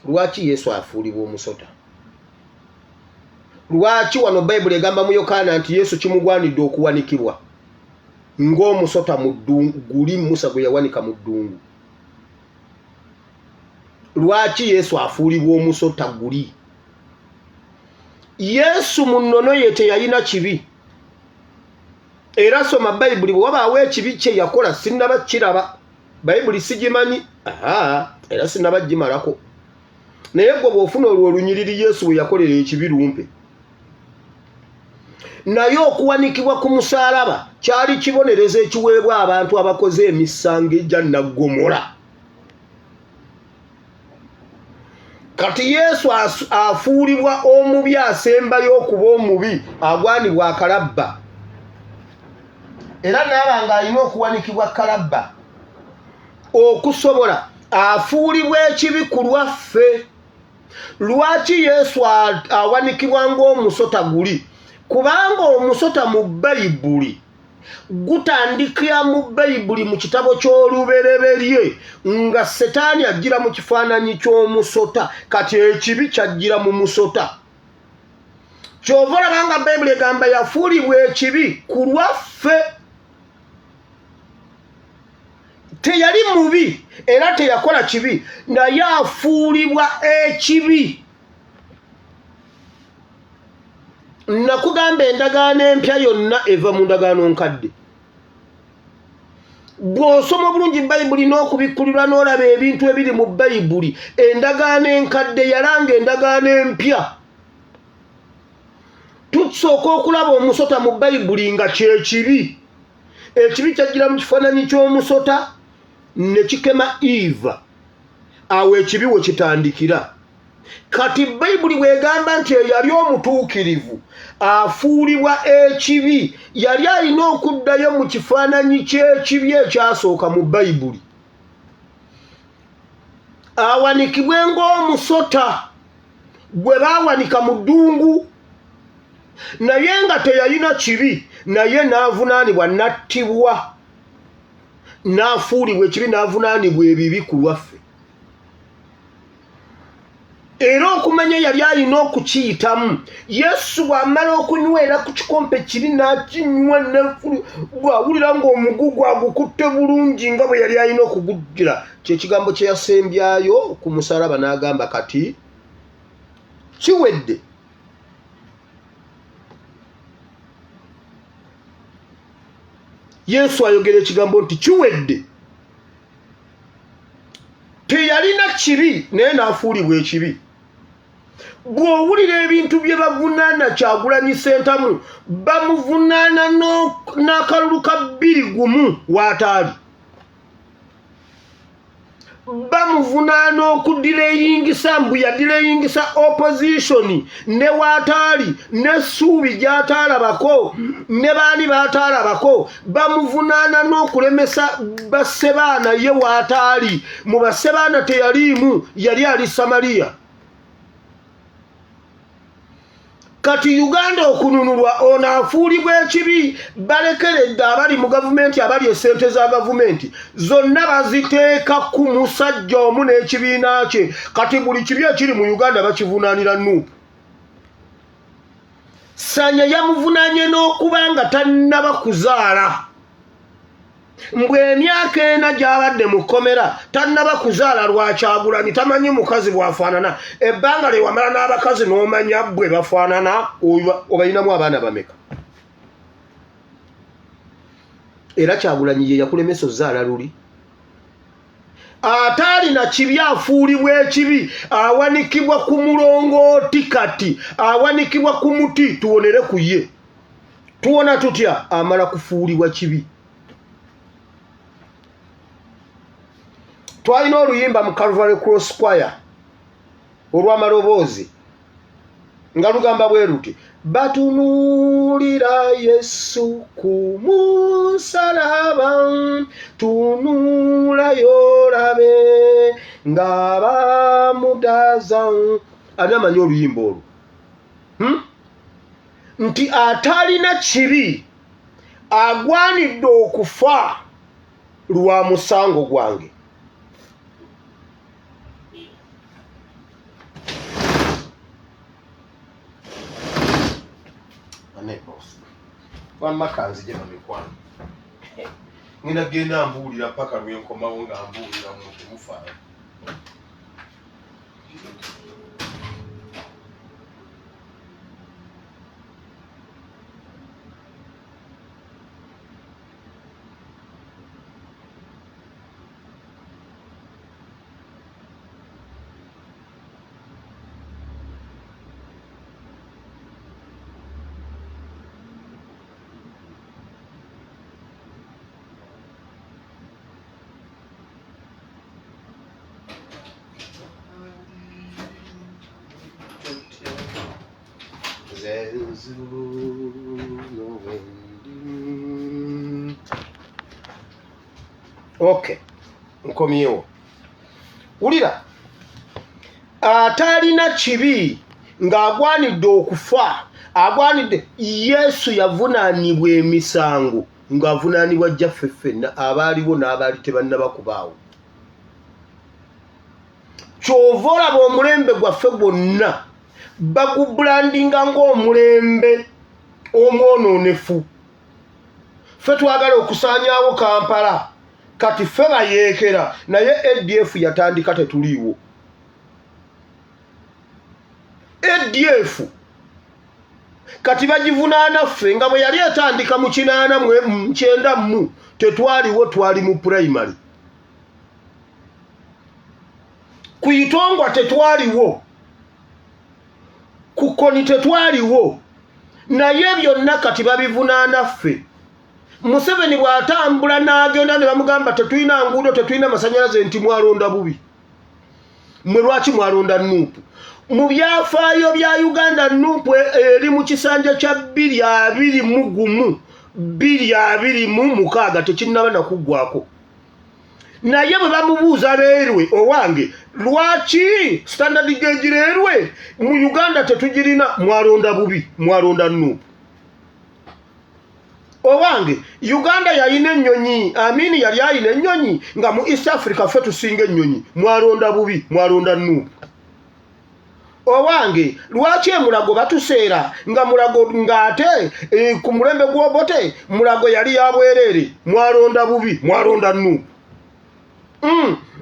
Lwaki Yesu afuulibwa omusota? Lwaki wano Bayibuli egamba mu Yokaana nti Yesu kimugwanidde okuwanikibwa ng'omusota mu ddungu guli Musa gwe yawanika mu ddungu? Lwaki Yesu afuulibwa omusota guli? Yesu mu nnono ye teyalina kibi. Era soma Bayibuli bwe wabaawo ekibi kye yakola sinnaba kiraba. Bayibuli sigimanyi. Era sinnaba gimalako. Naye gwe bw'ofuna olwo olunyiriri Yesu bwe yakolera ekibi lumpe. Naye okuwanikibwa ku musaalaba kyali kibonereza ekiweebwa abantu abakoze emisango egya Nnaggomora. Kati Yesu afuulibwa omubi asembayo okuba omubi agwanibwa akalabba. Era naaba ng'alina okuwanikibwa kalabba okusobola afuulibwa ekibi ku lwaffe. Lwaki Yesu awanikibwa ng'omusota guli? Kubanga omusota mu Bayibuli gutandikira mu Bayibuli mu kitabo ky'olubereberye nga Setaani ajjira mu kifaananyi ky'omusota kati ekibi kyajjira mu musota. Kyova olabanga Bayibuli egamba yafuulibwa ekibi ku lwaffe. Teyali mubi era teyakola kibi naye afuulibwa ekibi. Nakugamba endagaano empya yonna eva mu ndagaano nkadde. Bw'osoma obulungi Bayibuli n'okubikkulirwa n'olaba ebintu ebiri mu Bayibuli endagaano enkadde yalanga endagaano empya. Tusooka okulaba omusota mu Bayibuli nga kyekibi. Ekibi kyajjira mu kifaananyi ky'omusota ne kikema Eva. Awo ekibi we kitandikira. Kati Bayibuli bw'egamba nti yali omutuukirivu afuulibwa ekibi yali alina okuddayo mu kifaananyi ky'ekibi ekyasooka mu Bayibuli awanikibwe ng'omusota gwe baawanika mu ddungu naye nga teyalina kibi naye n'avunaanibwa n'attibwa n'afuulibwa ekibi n'avunaanibwa ebibi ku lwaffe. Era okumanya yali alina okukiyitamu. Yesu bw'amala okunywera ku kikompe kiri n'akinywa bw'awulira ng'omugugu agukutte bulungi nga bwe yali alina okugugira kyekigambo kye yasembyayo ku musaalaba n'agamba kati kiwedde. Yesu ayogera ekigambo nti kiwedde. Teyalina kibi naye n'afuulibwa ekibi. Bw'owulira ebintu bye bavunaana Kyagulanyi Ssentamu bamuvunaana n'akalulu ka 2 w'ataali. Bamuvunaana okudireyingisa mbu yadireyingisa opposition ne w'ataali n'essuubi gy'ataalabako ne baani baataalabako. Bamuvunaana n'okulemesa bassebaana ye w'ataali. Mu bassebaana teyaliimu yali ali Samaliya. Kati Uganda okununulwa ono afuulibwa ekibi. Balekeredde abali mu gavumenti abali essente za gavumenti zonna baziteeka ku musajja omu n'ekibiina kye. Kati buli kibi ekiri mu Uganda bakivunaanira Nuupu. Sanya yamuvunaanye n'okuba nga tannaba kuzaala. Mbwe emyaka ena gy'abadde mu kkomera tannaba kuzaala lwa Kyagulanyi tamanyi mukazi bw'afaanana. Ebbanga lye wamala n'abakazi n'omanya bwe bafaanana obalinamu abaana bameka. Era Kyagulanyi ye yakulemesa ozaala luli. atali na kibi afuulibwa ekibi awanikibwa ku mulongooti kati awanikibwa ku muti tuwonere ku ye tuwona tutya amala kufuulibwa kibi. Twalina oluyimba mu Calvary Cross Choir olw'amaloboozi nga lugamba bwe luti batunuulira Yesu ku musalaba tunuulayo olabe nga bamutaza. Ani amanyi oluyimba olwo? Nti atalina kibi agwanidde okufa lwa musango gwange. Wamakanzi je bamikwano ngina genda mbuulira paka lwenkomawo nga mbuulira muntu mufaayo. Okay, nkomyewo. Ulira atalina kibi ng'agwanidde okufa agwanidde. Yesu yavunaanibwa emisango ng'avunaanibwa jjaffe ffenna abaaliwo n'abaali tebannabakubaawo. Kyova olaba omulembe gwaffe gwonna bagubulandinga ng'omulembe omwonoonefu. Ffe twagala okusaanyaawo Kampala kati ffe bayeekera naye ADF yatandika tetuliiwo. ADF kati bagivunaana ffe nga bwe yali etandika mu 19 tetwaliwo, twali mu primary. Ku Itongwa tetwaliwo, ku Koni tetwaliwo, naye byonna kati babivunaana ffe. Museveni bw'atambula n'agenda ne bamugamba tetulina nguudo tetulina masanyalaze nti mwalonda bubi. Mwe lwaki mwalonda Nuupu? Mu byafaayo bya Uganda Nuupu eri mu kisanja kya 226 tekinnaba nakuggwako. Naye bwe bamubuuza leerwe owange lwaki standard gauge leerwe mu Uganda tetugirina, mwalonda bubi, mwalonda Nuupu. Owange Uganda yalina ennyonyi, Amini yali alina ennyonyi nga mu East Africa ffe tusinga ennyonyi, mwalonda bubi, mwalonda Nuupu. Owange lwaki emulago batuseera nga mulago ng'ate ku mulembe gw'Obote mulago yali yabwerere, mwalonda bubi, mwalonda Nuupu.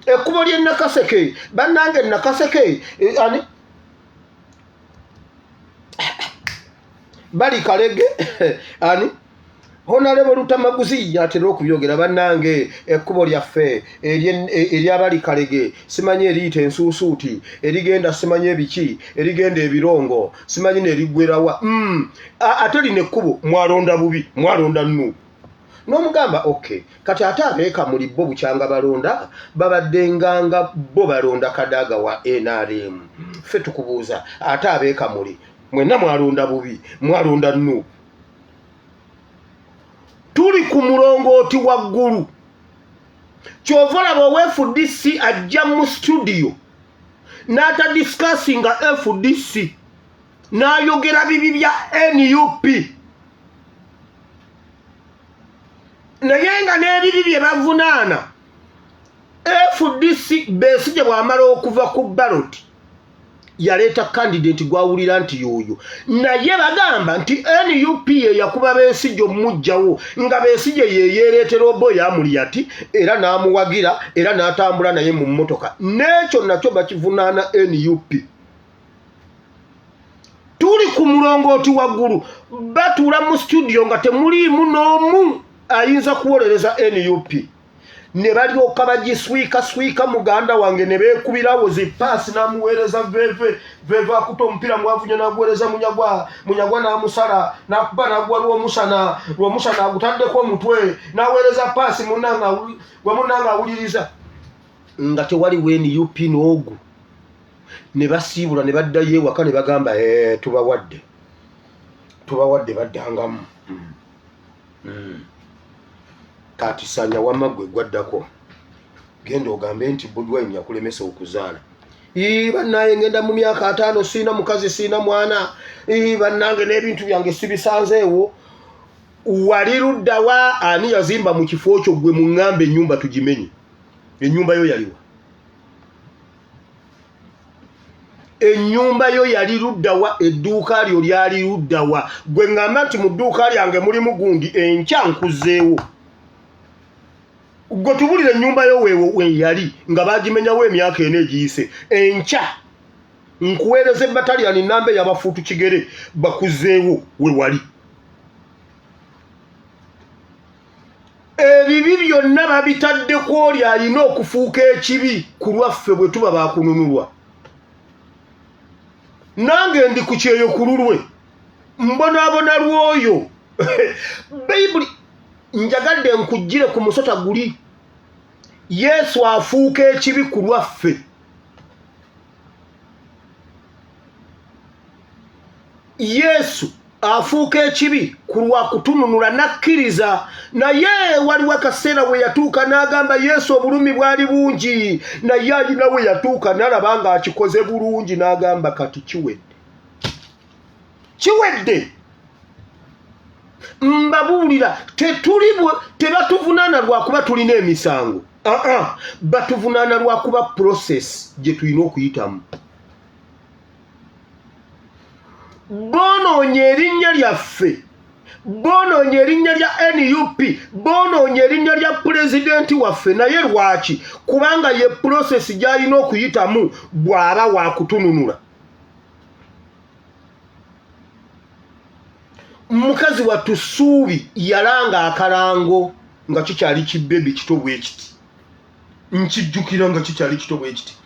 Ekkubo ly'e Nakaseke bannange Nakaseke ani bali Kalege ani Honorable Lutamaguzi yatera okubyogera bannange ekkubo lyaffe eryabali Kalege simanyi eriyita ensuusuuti erigenda simanyi ebiki erigenda ebirongo simanyi nerigwerawa ate lino ekkubo mwalonda bubi, mwalonda Nuupu. N'omugamba okay kati ate abeeka muli bo bukyanga balonda babaddenga bo balonda Kadaga wa NRM. Ffe tukubuuza ate abeeka muli mwenna mwalonda bubi, mwalonda Nuupu. Tuli ku mulongooti waggulu. Kyova olaba owe-FDC ajja mu studio n'atadiscussinga FDC n'ayogera bibi bya NUP. Naye nga n'ebibi bye bavunaana FDC Besigye bw'amala okuva ku ballot yaleeta candidate gwawulira nti yoyo, naye bagamba nti NUP ye yakuba Besigye omujjawo nga Besigye ye yeereetera Oboy Amuriat era n'amuwagira era n'atambula naye mu mmotoka. N'ekyo nakyo bakivunaana NUP. Tuli ku mulongooti waggulu batuula mu studio nga temuliimu n'omu ayinza kuwolereza NUP. ne balyoka bagiswika muganda wange ne beekubirawo zipaasi n'amuweereza veve akuta omupiira mwavunya n'aguweereza munyagwa n'amusala n'akuba n'agwa lw'omusana agutaddeko omutwe n'aweereza paasi gwe munnanga awuliriza nga tewali weni UP n'ogu ne basiibula ne baddayo ewaka ne bagamba tubawadde baddangamu kati sanya wamma gwe gwaddako genda ogambe nti Boodwine yakulemesa okuzaala bannaye ngenda mu myaka 5 siina mukazi siina mwana bannange n'ebintu byange sibisanzeewo wali luddawa ani yazimba mu kifo kyo gwe muŋŋambe ennyumba tugimenye ennyumba yo yaliwa ennyumba yo yali luddawa edduuka lyo lyali luddawa gwe ŋŋamba nti mu dduuka lyange mulimu gundi enkya nkuzeewo gwe tubulire ennyumba yo we yali nga bagimenyawo emyaka ena egiyise enkya nkuweereza bataliyani namba y'abafuutu kigere bakuzeewo we wali ebibi byonna babitaddeko oli alina okufuuka ekibi ku lwaffe bwe tuba bakununulwa nange ndi ku kyeyo ku lulwe mbonaabona lwoyo bayibuli njagadde nkujjire ku musota guli Yesu afuuka ekibi ku lwaffe Yesu afuuka ekibi ku lwa kutununula nakkiriza naye waliwo akaseera we yatuuka n'agamba Yesu obulumi bwali bungi naye alina we yatuuka n'alaba nga akikoze bulungi n'agamba kati kiwedde mbabuulira tebatuvunaana lwakuba tulina emisango batuvunaana lwakuba process gye tulina okuyitamu boonoonya erinnya lyaffe boonoonya erinnya lya NUP boonoonya erinnya lya pulezidenti waffe naye lwaki kubanga ye process gy'alina okuyitamu bw'aba waakutununula mukazi wattu Ssuubi yalanga akalango nga kikyali kibebi kito bwe kiti nkijjukira nga kikyali kito bwe kiti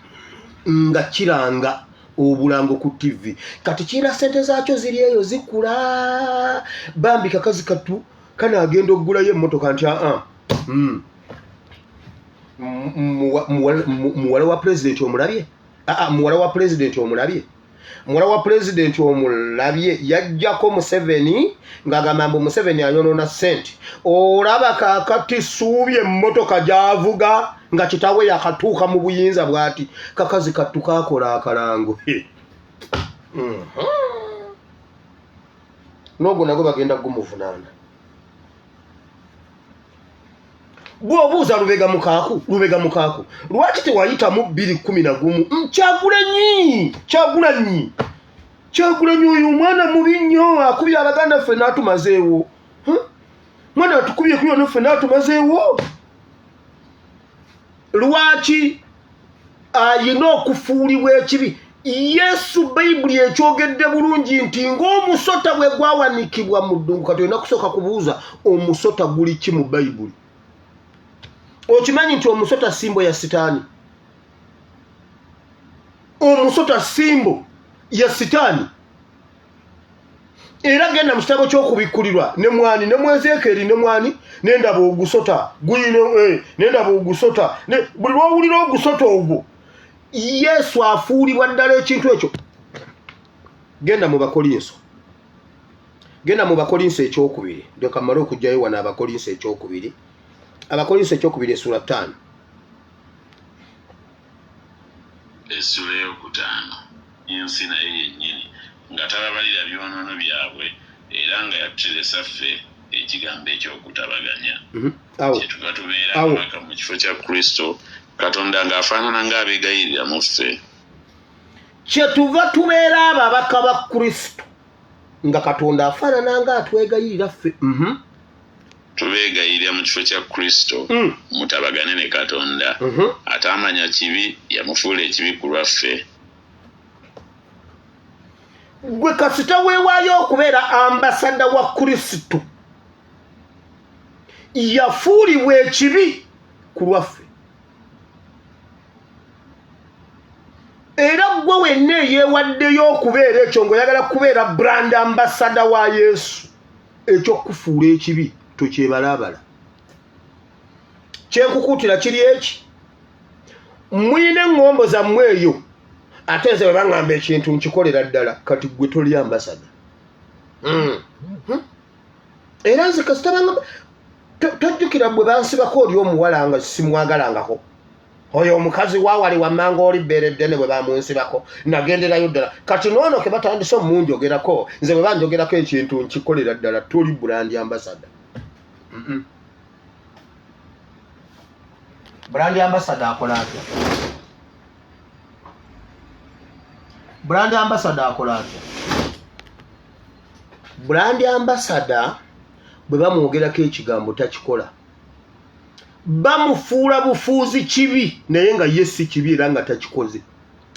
nga kiranga obulango ku TV kati kira sente zaakyo ziri eyo zikula bambi kakazi kattu kana agenda okugulayo emmotoka nti muwala wa pulezidenti omulabye muwala wa pulezidenti omulabye muwala wa pulezidenti omulabye yajjako Museveni ng'agamba mbu Museveni anyonoona ssente olaba kaakati Ssuubi emmotoka gy'avuga nga kitawe yakatuuka mu buyinza bw'ati kakazi kattu kaakola akalango n'ogwo nagwe bagenda gumuvunaana bw'obuuza lubega mukaaku lwaki tewayitamu 2011 Kyagulanyi oyo omwana mubi nnyo akubye abaganda ffe n'atumazeewo mwana atukubye kuyo naffe n'atumazeewo lwaki ayina okufuulibwa ekibi Yesu bayibuli ekyogedde bulungi nti ng'omusota bwe gwawanikibwa mu ddungu kati olina kusooka kubuuza omusota guli ki mu bayibuli okimanyi nti omusota simbo ya sitaani omusota simbo ya sitaani era genda mu kitabo ky'okubikkulirwa ne mwani ne Mwezeekeri ne mwani nendaba ogusota nendaba ogusota buli lwowulira ogusota ogwo Yesu afuulibwa ddala ekintu ekyo genda mu Bakolinso ekyokubiri leka mmale okujjayo wano Abakolinso ekyokubiri essula 5 essula ey'okutaano ensi naye yennyini nga tababalira byonoono byabwe era nga yatuteresa ffe ekigambo ekyokutabaganya kyetuba tubeera ababaka mu kifo kya Kristo Katonda ng'afaanana ng'abeegayirira mu ffe kyetuva tubeera ababaka ba Kristo nga Katonda afaanana ng'atwegayirira ffe tubeegayirira mu kifo kya Kristo mutabagane ne Katonda atamanya kibi yamufuula ekibi ku lwaffe gwe kasita weewaayo okubeera ambasada wa Kristo yafuulibwa ekibi ku lwaffe. Era gwe wenna yeewaddeyo okubeera ekyo ng'oyagala kubeera brand ambassador wa Yesu, ekyokufuula ekibi tokyebalabala. Kyenkukuutira kiri eki, mwine eŋŋombo zammwe eyo, ate nze bwe baŋŋamba ekintu nkikolera ddala, kati gwe toli ambassador. Era nze kasita baŋŋamba tojjukira bwe bansibako oli omuwala nga simwagalangako. Oyo omukazi waawali wammanga oli bbeere ddene bwe bamunsibako nagenderayo ddala. Kati noono ke batandise omunjogerako, nze bwe banjogerako ekintu nkikolera ddala, toli brand ambassador. Brand ambassador akola atya? Brand ambassador akola atya? Brand ambassador bwe bamwogerako ekigambo takikola. Bamufuula bufuuzi kibi naye nga ye si kibi era nga takikoze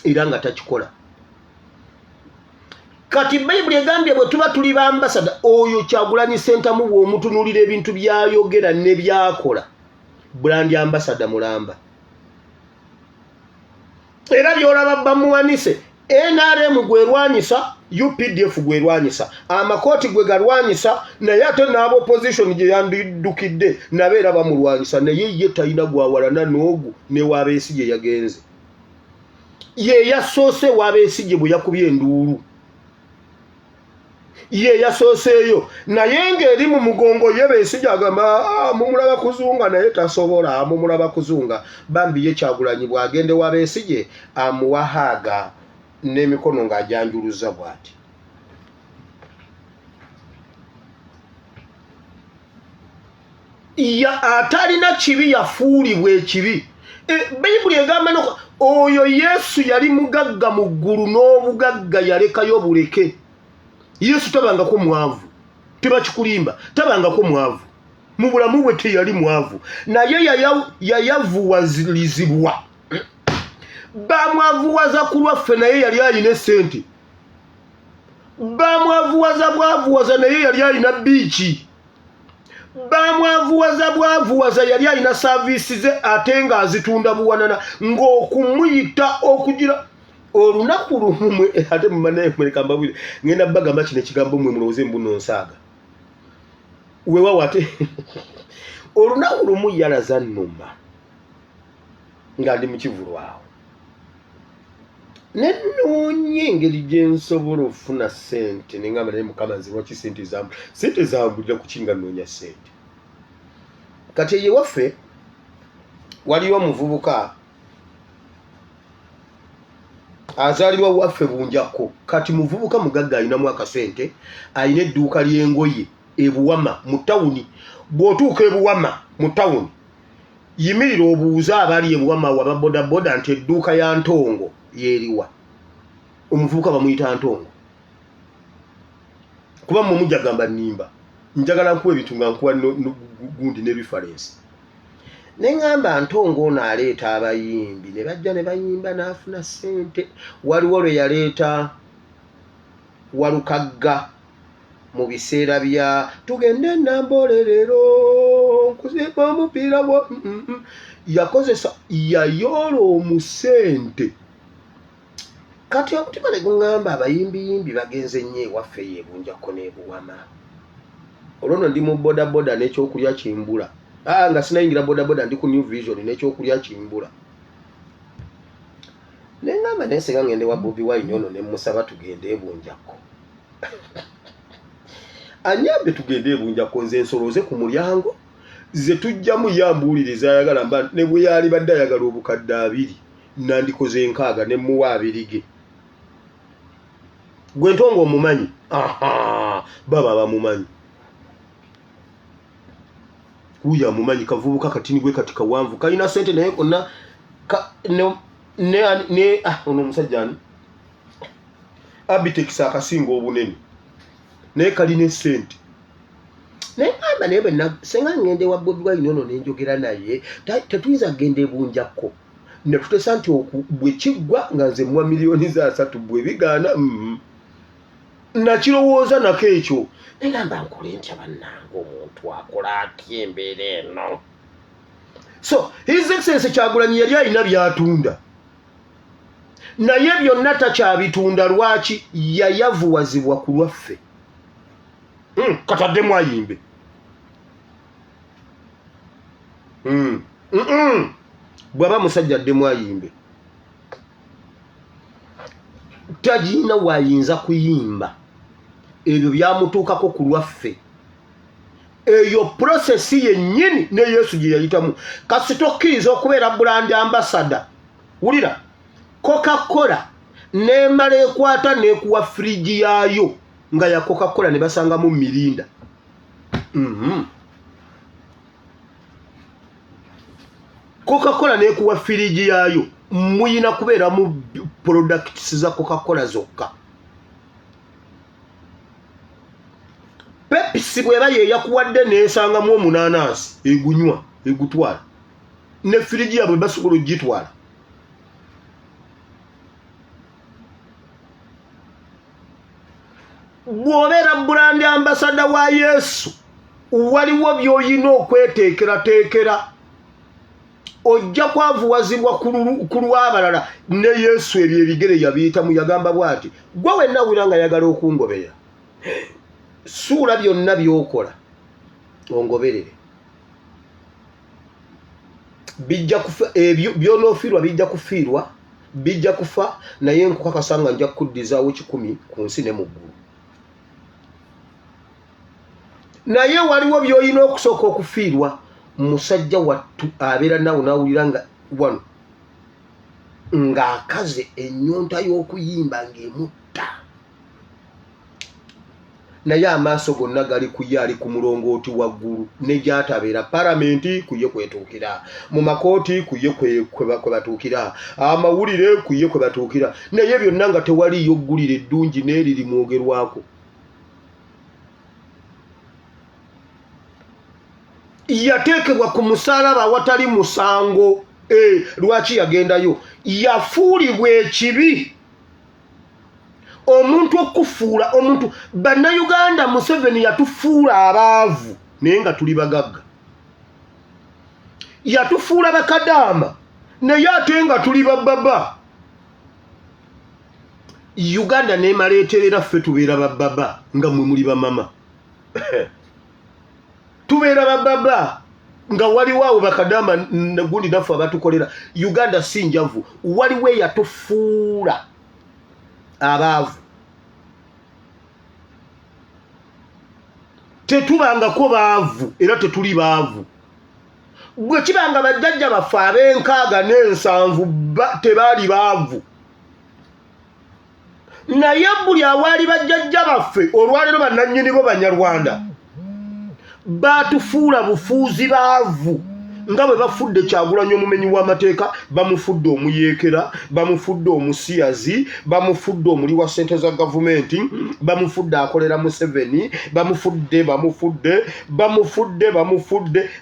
era nga takikola. Kati Bayibuli egambye bwe tuba tuli ba ambassador, oyo Kyagulanyi Ssentamu bw'omutunuulira ebintu byayogera ne byakola, brand ambassador mulamba. Era byolaba bamuwanise, NRM gwerwanyisa, UPDF gwerwanyisa, amakooti gwe galwanyisa, naye ate n'abo opposition gye yandidukidde nabeera bamulwanyisa, naye ye talina gwawalana n'ogu ne w'Abeesigye yagenze. Ye yasoose w'Abeesigye bwe yakubye enduulu, ye yasooseeyo, naye ng'eri mu mugongo ye Beesigye agamba mumulaba kuzunga naye tasobola, mumulaba kuzunga. Bambi ye Kyagulanyi bw'agende w'Abeesigye amuwahaaga n'emikono ng'ajanjuluza bw'ati. Atalina kibi yafuulibwa ekibi. Bayibuli egamba oyo Yesu yali mugagga mu ggulu n'obugagga yalekayo buleke. Yesu tabangako mwavu, tebakikulimba, tabangako mwavu. Mu bulamu bwe teyali mwavu, naye yayavuwazibwa. Bamwavuwaza ku lwaffe naye yali alina essente. Bamwavuwaza bwavuwaza naye yali alina biiki. Bamwavuwaza bwavuwaza yali alina saaviisi ze ate ng'azitunda buwanana, ng'okumuyita okugira olunaku lumu. Ate mumanaye mwereka mbabwire ngenda bagamba kino ekigambo mmwe mulowooze mbunonsaaga weewawo. Ate olunaku lumu yalaza nnuma nga ndi mu kivulwawo, nenoonya engeri gye nsobola okufuna ssente, ne ngamba naye Mukama nze lwaki ssente zambulira ku kinga nnoonya ssente. Kati ye waffe waliyo omuvubuka azaalibwa waffe Bunjakko. Kati muvubuka mugagga alinamu akasente, alina edduuka ly'engoye ebuwama mu tawuni. Bw'otuuka ebuwama mu tawuni, yimirira obuuza abali ebuwama waba bodaboda nti edduuka ya Ntongo yeeriwa. Omuvubuka bamuyita Ntongo kuba mumujja gamba nnimba, njagala nkuwa ebintu nga nkuwa gundi ne reference. Ne ngamba Ntongo ono aleeta abayimbi ne bajja ne bayimba n'afuna ssente. Waliwo lwe yaleeta Walukagga mu biseera bya tugende Nambolerero nkuzimba omupiira yakozesa yayoola omusente. Kati omutima ne guŋŋamba abayimbi bagenze nnyo ewaffe ye Bunjakko n'ebuwama. Olwo ndi mu bodaboda n'ekyokulya kimbula. Nga sinayingira bodaboda ndi ku New Vision n'ekyokulya kimbula. Ne ngamba nesenga ngende wa Bobi Wine ono ne musaba tugende e Bunjakko. Anyambe tugende e Bunjakko nze nsoloze ku mulyango ze tujjamu yambuuliriza ayagala mba ne bwe yali badde ayagala obukadde 2 nandikoze 6 ne muwa 2 ge. Gwe Ntongo omumanyi? Baba bamumanyi. Uya mumanyi kavubuka katini gwe katika wanvu kalina sente naye konna ono musajja ani Abitex akasinga obunene naye kalina sente. Naye ngamba naye bwenna senga ngende wa Bobi Wine ono nenjogera naye tetuyinza kugenda e Bunjakko ne tutesa nti bwe kiggwa nga nze muwa miliyoni za 3 bwe bigaana nakirowooza nako ekyo. Negamba nkole ntya bannange omuntu akola atya embeera eno. So His Excellency Kyagulanyi yali alina byatunda naye byonna takyabitunda lwaki yayavuwazibwa ku lwaffe kataddemu ayimbe bw'aba musajja addemu ayimbe tagiina waayinza kuyimba ebyo byamutuukako ku lwaffe eyo prosesi yennyini ne Yesu gye yayitamu kasi tokkiriza okubeera brand ambassador wulira Coca-Cola nemala ekwata nekuwa friji yaayo nga ya Coca-Cola ne basangamu mirinda Coca-Cola nekuwa friji yaayo muyina kubeera mu products za Coca-Cola zokka Pepsi bweba ye yakuwadde nesangamu omunanasi egunywa egutwala ne friji yabwe basobola ogitwala bw'obeera brand ambassador wa Yesu waliwo by'oyina okweteekerateekera ojja kwavuwazibwa ku lw'abalala ne Yesu ebyo ebigere yabiyitamu yagamba bw'ati gwe wenna wira nga yagala okungoberera suula byonna by'okola ongoberere bijja kufa ebyo by'onoofiirwa bijja kufa naye nkukakasa nga nja kukuddizaawo 10 ku nsi ne mu ggulu naye waliwo by'olina okusooka okufiirwa musajja wattu abeera naawe n'awulira nga wano ng'akaze ennyonta y'okuyimba ng'emutta naye amaaso gonna gali kuye ali ku mulongooti waggulu ne gy'atabeera palamenti kuye kwetuukira mu makooti kuye kwe batuukira amawulire kuye kwe batuukira naye byonna nga tewaliyo ggulire eddungi n'eriri mwogerwako yateekebwa ku musalaba awatali musango lwaki yagendayo yafuulibwa ekibi omuntu okufuula omuntu bannayuganda Museveni yatufuula abaavu naye nga tuli bagagga yatufuula bakadaama naye ate nga tuli bababa Uganda neemaleeterera ffe tubeera bababa nga mwe muli bamama tubeera bababa nga waliwo awo bakadaama gundi naffe abatukolera Uganda si njavu waliwo eyatufuula abaavu tetubangako baavu era tetuli baavu bwe kibanga bajjajja baffe ab'enkaaga n'ensanvu tebaali baavu naye buli awaali bajjajja baffe olwaleero bannannyini bo Banyarwanda baatufuula bufuuzi baavu nga bwe bafudde Kyagulanyi omumenyi w'amateeka bamufudde omuyeekera bamufudde omusiyazi bamufudde omuli wa ssente za gavumenti bamufudde akolera Museveni bamufudde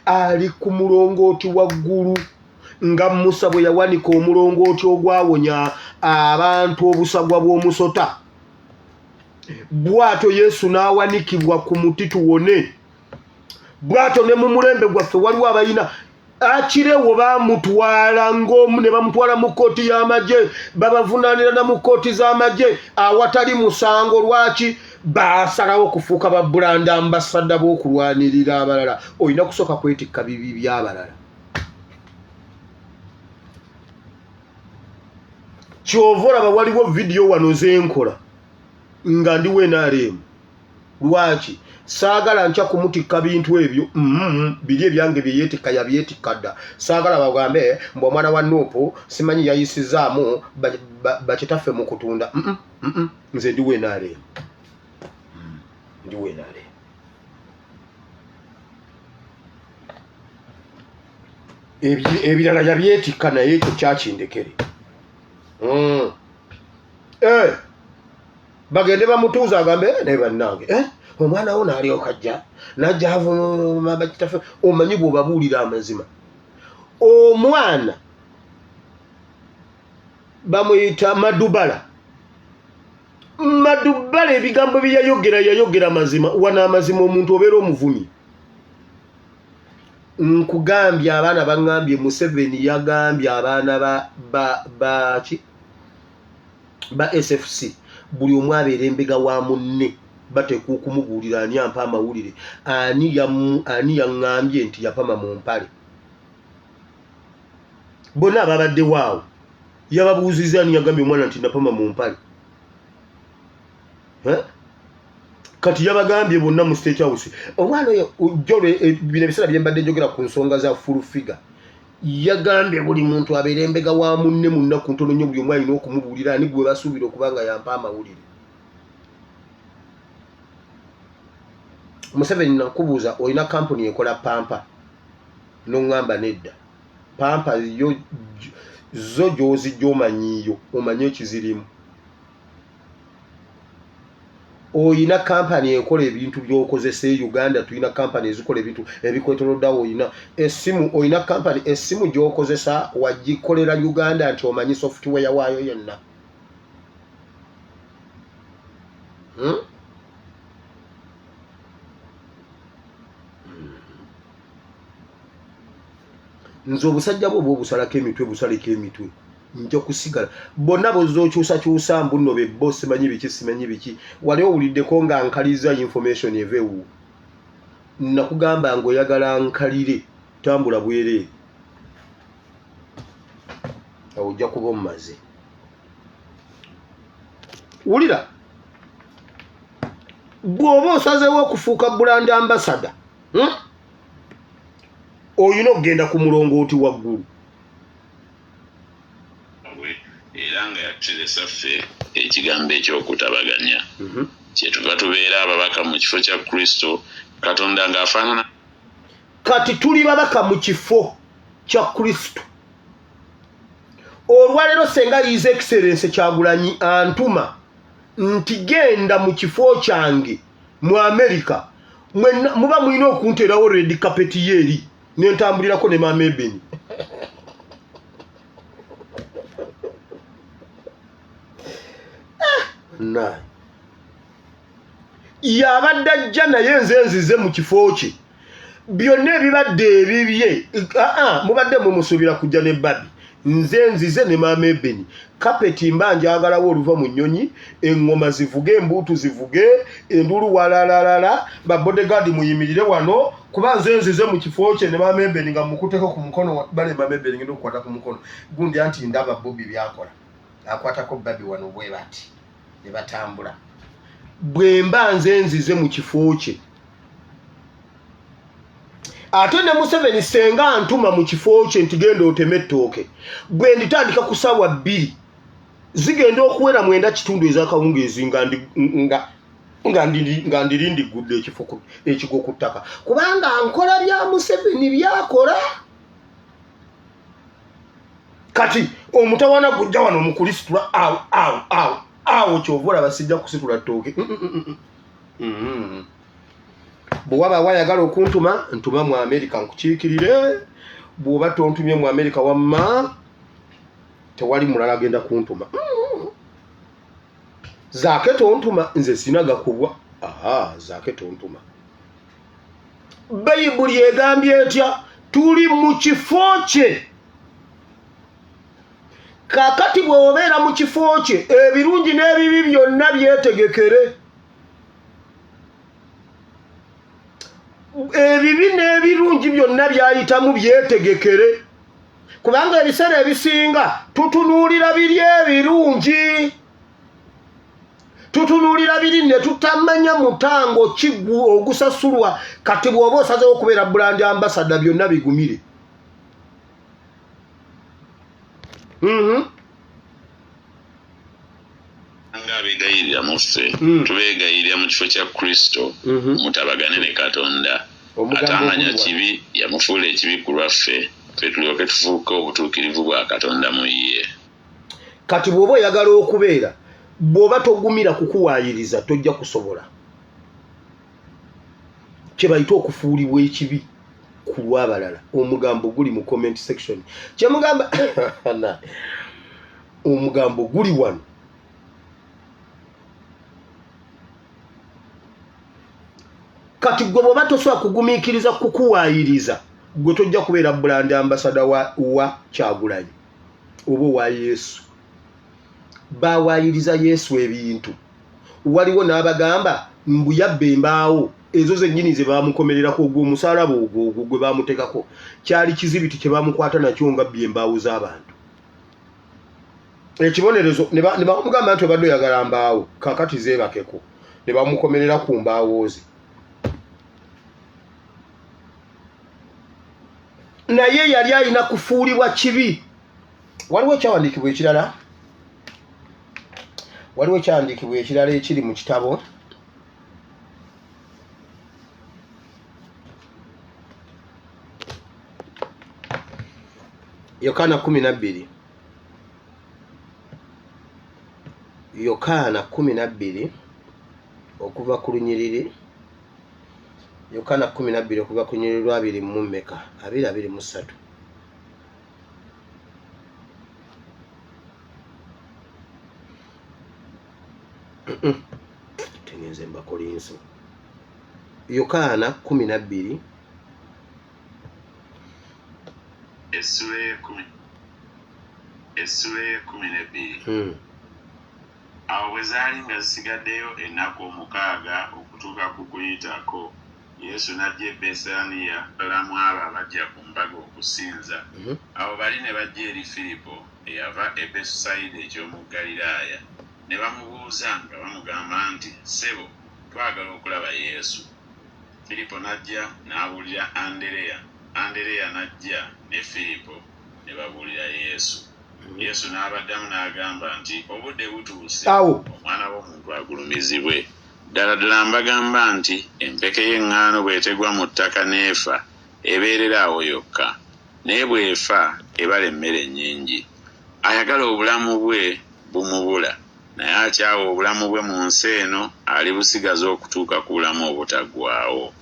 ali ku mulongooti waggulu nga Musa bwe yawanika omulongooti ogwawonya abantu obusagwa bw'omusota bw'atyo Yesu n'awanikibwa ku muti tuwone bw'atyo ne mu mulembe gwaffe waliwo abalina akirewo bamutwala ng'omu ne bamutwala mu kkooti y'amagye babavunaanira na mu kkooti z'amagye awatali musango lwaki basalawo okufuuka ba brand ambassador b'okulwanirira abalala olina kusooka kwetikka bibi by'abalala kyova olaba waliwo vidiyo wano zenkola nga ndi NRM lwaki saagala nkya kumutikka bintu ebyo biri ebyange bye yeetikka yabyetikka dda saagala bagambe mbu omwana wa Nuupu simanyi yayisizaamu bakitaffe mu kutunda nze ndi NRM ebirala yabyetikka naye ekyo kyakindekere bagende bamutuuza agambe naye bannange omwana wo n'alyoka ajja najja avuma bakitaffe omanyi bw'obabuulira amazima omwana bamuyita Madubala ebigambo bye yayogera mazima wana amazima omuntu obeera omuvumi nkugambye abaana bangambye Museveni yagambye abaana ba SFC buli omu abeera embega wa munne bateeka okumubuulira ani ampa amawulire ani yaŋŋambye nti yapama mu mpale bonna ababadde waawo yababuuziza ani yagambye omwana nti napama mu mpale kati yabagambye bonna mu State House omwana oyo jolwe bino ebiseera bye mbadde njogera ku nsonga za full figure yagambye buli muntu abeera embega wa munne mu nnaku ntono nnyo buli omu alina okumubuulira ani gwe basuubira okubanga yampa amawulire. Museveni nakubuuza olina kampuni ekola pampa n'oŋŋamba nedda pampa zo gy'ozijja omanyiiyo omanyi ekizirimu. Oyina kampani ekola ebintu by'okozesa Uganda tulina kampani ezikola ebintu ebikwetoloddawo oyina essimu oyina kampani essimu gy'okozesa wagikolera Uganda nti omanyi software waayo yonna. Nze obusajja bwo obusalako emitwe busaleko emitwe nja kusigala bonna bozookyusakyusa mbuno bebbo simanyi biki wali owuliddeko nga nkaliza information eveewo nakugamba nga oyagala nkalire tambula bwereere awo ojja kuba omumaze. Wulira bw'oba osazeewo okufuuka brand ambassador oyina okugenda ku mulongooti waggulu era nga yateresa ffe ekigambo ekyokutabaganya kyetuva tubeera ababaka mu kifo kya Kristo Katonda ng'afaanana kati tuli babaka mu kifo kya Kristo. Olwaleero senga His Excellency Kyagulanyi antuma nti genda mu kifo kyange mu America muba mulina okunteerawo red carpet yeeri nentambulirako ne Mama Ebeni. Na yabadde ajja naye nze nzize mu kifo kye byonna ebibadde ebibye mubadde mumusuubira kujja ne babi nze nzize ne Mama Ebeni kapeti mba njagalawo oluva mu nnyonyi eŋŋoma zivuge embuutu zivuge endulu walalalala babodegaadi muyimirire wano kuba nze nzize mu kifo kye ne Mama Ebeni nga mukuteko ku mukono bale Mama Ebeni ngenda okukwata ku mukono gundi anti ndaba Bobi byakola akwatako babi wano bwe bati ne batambula bwe mba nze nzize mu kifo kye ate ne Museveni senga ntuma mu kifo kye nti genda oteme ettooke bwe nditandika ku ssaawa 2 zigenda okuwera 9 ez'akawungeezi nga ndirindigudde ekigo ku ttaka kubanga nkola bya Museveni byakola. Kati omutawana gujja wano omukulisitula awo kyovula basijja kusitula ttooke bw'oba wayagala okuntuma ntuma mu America nkukiikirire bw'oba tontumye mu America wamma tewali mulala agenda kuntuma zaake tontuma nze sinaga kubwa zaake tontuma. Bayibuli egambye etya tuli mu kifo kye kakati bw'obeera mu kifo kye ebirungi n'ebibi byonna byetegekere ebibi n'ebirungi byonna byayitamu byetegekere kubanga ebiseera ebisinga tutunuulira biri ebirungi tutunuulira biri ne tutamanya mutango kiggu ogusasulwa kati bw'oba osazeewo okubeera brand ambassador byonna bigumire. nga abegayirira mu ffe tubeegayirira mu kifo kya Kristo mutabagane ne Katonda atamanya kibi yamufuula ekibi ku lwaffe ffe tulyoke tufuuke obutuukirivu bwa Katonda mu ye. Kati bw'oba oyagala okubeera bw'oba togumira kukuwaayiriza tojja kusobola kye bayita okufuulibwa ekibi ku lw'abalala. Omugambo guli mu comment section kye mugamba omugambo guli wano. Kati gwe bw'oba tosobola kugumiikiriza kukuwaayiriza gwe tojja kubeera brand ambassador wa Kyagulanyi oba wa Yesu. Bawaayiriza Yesu ebintu. Waliwo n'abagamba mbu yabba embaawo ezo zennyini ze baamukomererako ogw'omusaalaba ogwo gwe baamutekako kyali kizibiti kye baamukwata nakyo nga bbye embaawo z'abantu. Ekibonerezo ne bamugamba nti obadde oyagala mbaawo kakati zeebakeko ne bamukomerera ku mbaawo ze. Naye yali alina kufuulibwa kibi. Waliwo ekyawandiikibwa ekirala? Waliwo ekyawandiikibwa ekirala ekiri mu kitabo Yokaana 12. Yokaana 12 okuva ku lunyiriri. Yokaana 12 okuva ku lunyiriri lwa 2 mu mmeka 23. Tengenze mbakolinso. Yokaana 12 Esule 12. Awo bwe zaali nga zisigaddeyo ennaku 6 okutuuka ku Kuyitako, Yesu n'ajja e Besaniya balamu abo abajja ku mbaga okusinza. Awo bali ne bajja eri Firipo eyava e Besusayida eky'omu Ggaliraaya. Ne bamubuuza nga bamugamba nti, "Ssebo, twagala okulaba Yesu." Firipo n'ajja n'abuulira Andereya. Andereya n'ajja ne Firipo ne babuulira Yesu. Yesu n'abaddamu n'agamba nti, "Obudde butuuse omwana w'omuntu agulumizibwe. Ddala ddala mbagamba nti empeke y'eŋŋaano bw'etegwa mu ttaka n'efa ebeerera awo yokka, naye bw'efa ebala emmere nnyingi. Ayagala obulamu bwe bumubula, naye akyawa obulamu bwe mu nsi eno alibusigaza okutuuka ku bulamu obutaggwaawo."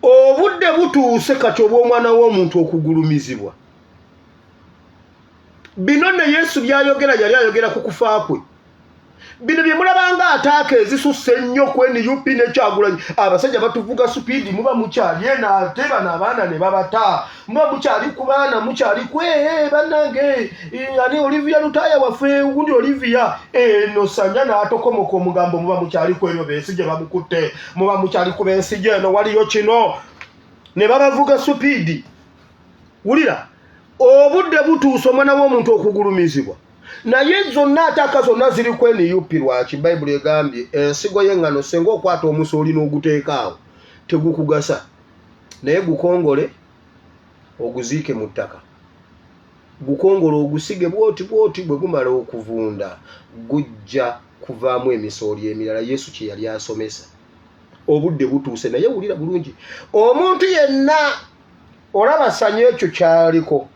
Obudde butuuse kati obw'omwana w'omuntu okugulumizibwa. Bino ne Yesu byayogera yali ayogera ku kufa kwe. Bino bye mulabanga ataaka ezisusse ennyo ku NUP ne Kyagulanyi. Abasajja batuvuga supiidi muba mukyali eno ate bano abaana ne babata. Muba mukyali ku baana mukyali ku bannange ani Olivia Lutaaya waffe ugundi Olivia eno sanya n'atokomoka omugambo muba mukyali ku ebyo beesije bamukutte. Muba mukyali ku beesije eno waliyo kino. Ne babavuga supiidi. Wulira obudde butuuse omwana w'omuntu okugulumizibwa. Naye zonna ataaka zonna ziri ku NUP lwaki Bayibuli egambye ensigo y'eŋŋano senga okwata omusooli n'oguteekaawo tegukugasa, naye gukongole oguziike mu ttaka. Gukongole ogusige bwoti bwe gumala okuvunda gujja kuvaamu emisooli emirala. Yesu kye yali asomesa. Obudde butuuse. Naye wulira bulungi, omuntu yenna olaba sanya ekyo kyaliko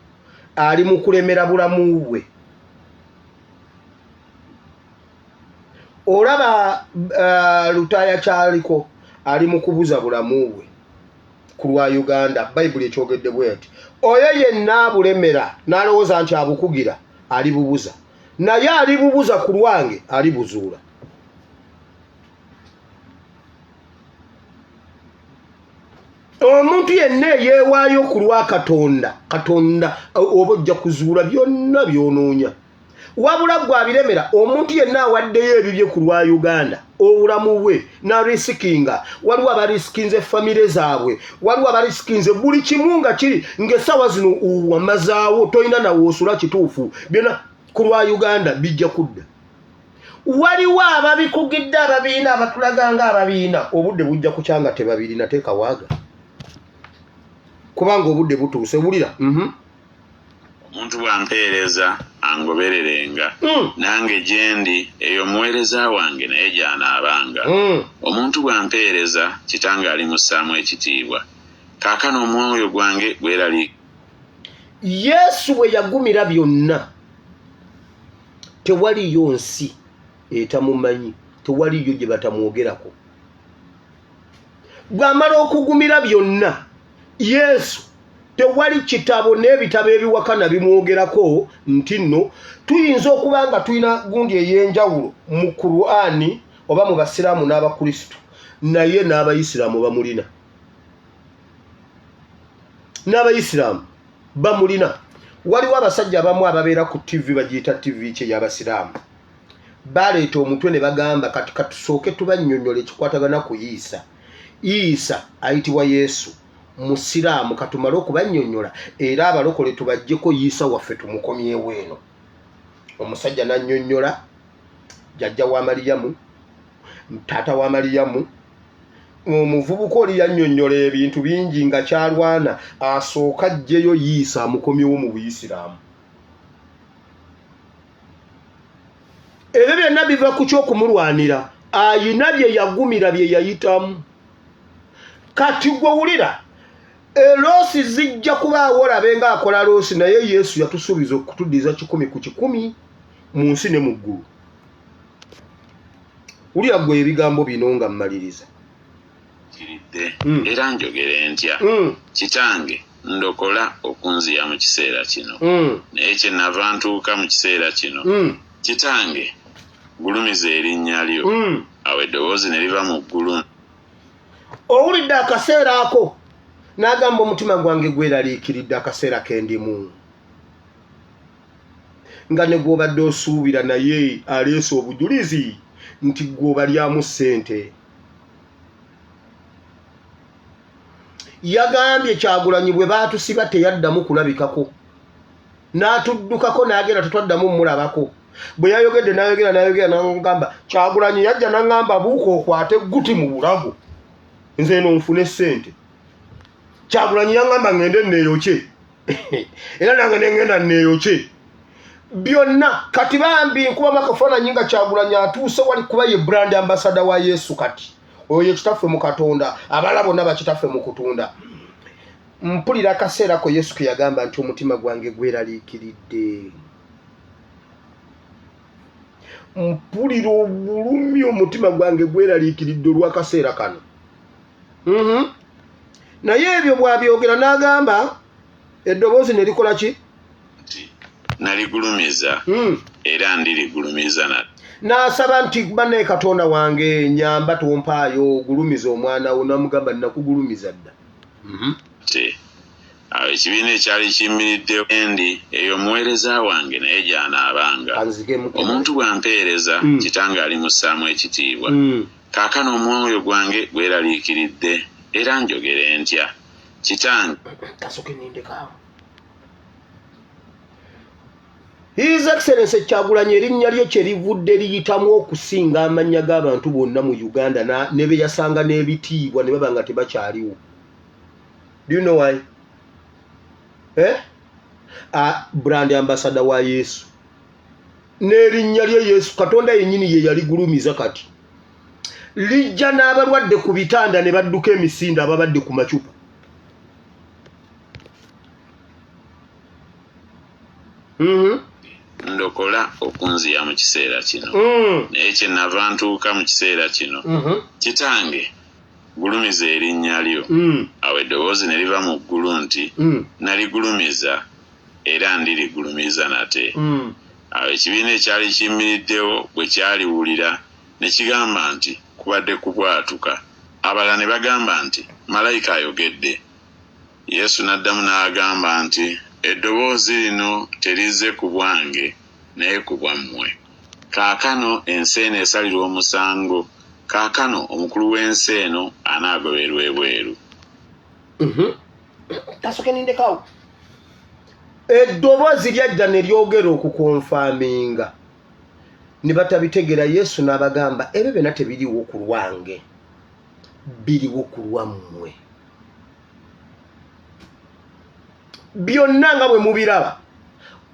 ali mu kulemera bulamu bwe. Olaba Lutaaya kyaliko ali mu kubuza bulamu bwe ku lwa Uganda. Bayibuli ekyogedde bweti, oyo yenna abulemera n'alowooza nti abukugira alibubuza, naye alibubuza ku lwange alibuzuula. Omuntu yenna eyeewaayo ku lwa Katonda oba ojja kuzuula byonna byonoonya. Wabula gwe abiremera omuntu yenna awaddeyo ebibye ku lwa Uganda obulamu bwe n'arisikinga. Waliwo abarisikinze famire zaabwe, waliwo abarisikinze buli kimu nga kiri ng'essawa zino wamazaawo tolina nawe osula kituufu, byonna ku lwa Uganda bijja kudda. Waliwo ababikugidde ababiina abatulaga nga ababiina. Obudde bujja kukyanga tebabirina, teeka waaga kubanga obudde butuuse. Wulira Omuntu bw'ampeereza angobererenga, nange gye ndi eyo muweereza wange naye gy'anaabanga. Omuntu bw'ampeereza kitange alimussaamu ekitiibwa. Kaakano omwoyo gwange gweraliikirira. Yesu bwe yagumira byonna, tewaliyo nsi etamumanyi, tewaliyo gye batamwogerako. Bw'amala okugumira byonna Yesu, tewali kitabo n'ebitabo ebiwakana bimwogerako nti nno. Tuyinza okuba nga tulina gundi ey'enjawulo mu Qur'ani oba mu basiraamu n'abakristo, naye n'abayisiraamu bamulina. n'abayisiraamu bamulina. Waliwo abasajja abamu ababeera ku TV bagiyita TV kye y'abasiraamu baleeta omutwe ne bagamba kati katusooke tubannyonnyola ekikwatagana ku Isa ayitibwa Yesu musiraamu katumale okubannyonnyola era abalokole tubajjeko Isa waffe tumukomyewo eno. Omusajja n'annyonnyola jjajja wa Mariyamu taata wa Mariyamu. Omuvubuka oli yannyonnyola ebintu bingi nga kyalwana asooka ajjeyo Isa amukomyewo mu Buyisiraamu. Ebyo byonna biva ku ky'okumulwanira ayina bye yagumira bye yayitamu. Kati gwe wulira eloosi zijja kubaawo olabe nga akola loosi naye Yesu yatusuubiza okutuddiza 100 ku 100 mu nsi ne mu ggulu. Wulira gwe ebigambo bino nga mmaliriza. Era njogere ntya kitange ndokola okunziya mu kiseera kino naye kye nava ntuuka mu kiseera kino kitange gulumiza erinnya lyo. Awo eddoboozi ne liva mu ggulu. Owulidde akaseera ako n'agamba omutima gwange gweraliikiridde akaseera kendimu nga ne gw'obadde osuubira naye aleese obujulizi nti gw'obalyamu ssente. Yagambye Kyagulanyi bwe baatusiba teyaddamu kulabikako n'atuddukako n'agenda tetwaddamu mulabako. Bwe yayogedde n'ayogera n'agamba Kyagulanyi yajja n'agamba buuka okwate guti mu bulago nze eno nfune ssente. Kyagulanyi yangamba ngende neeyokye era nange nengenda neeyokye byonna. Kati bambi nkubamu akafaananyi nga Kyagulanyi atuuse wali kuba ye brand ambassador wa Yesu. Kati oyo kitaffe mu Katonda abala bonna bakitaffe mu kutunda. Mpulira akaseera ko Yesu ke yagamba nti omutima gwange gweraliikiridde. Mpulira obulumi omutima gwange gweraliikiridde olw'akaseera kano. Naye ebyo bwabyogera n'agamba eddoboozi ne likola ki? Naligulumiza era ndirigulumiza nate. N'asaba nti banne Katonda wange nyamba tompaayo ogulumiza omwana wo. N'amugamba nakugulumiza dda. Awo ekibiina ekyali kiyimiridde endi eyo omuweereza wange naye gy'anaabanga. Omuntu bw'ampeereza kitange alimussaamu ekitiibwa. Kaakano omwoyo gwange gweraliikiridde era njogere ntya kitange. Kasooke nindekaawo. His Excellency Kyagulanyi erinnya lye kye livudde liyitamu okusinga amannya g'abantu bonna mu Uganda ne be yasanga n'ebitiibwa ne baba nga tebakyaliwo. Do you know why? Brand ambassador wa Yesu. N'erinnya lye Yesu Katonda yennyini ye yaligulumiza kati. Lijja n'abalwadde ku bitanda ne badduka emisinde ababadde ku macupa. Ndokola okunziya mu kiseera kino naye kye nava ntuuka mu kiseera kino kitange gulumiza erinnya lyo. Awo eddoboozi ne liva mu ggulu nti naligulumiza era ndirigulumiza nate. Awo ekibiina ekyali kiyimiriddewo bwe kyaliwulira ne kigamba nti kubadde kubwatuka. Abalala ne bagamba nti malayika ayogedde. Yesu n'addamu n'agamba nti eddoboozi lino terizze ku bwange naye ku bwammwe. Kaakano ensi eno esalirwa omusango. Kaakano omukulu w'ensi eno anaagoberwa ebweru. Kasooke nindekaawo. Eddoboozi lyajja ne lyogera okukonfaaminga ne batabitegera. Yesu n'abagamba ebyo byonna tebiriwo ku lwange biriwo ku lwammwe. Byonna nga bwe mubiraba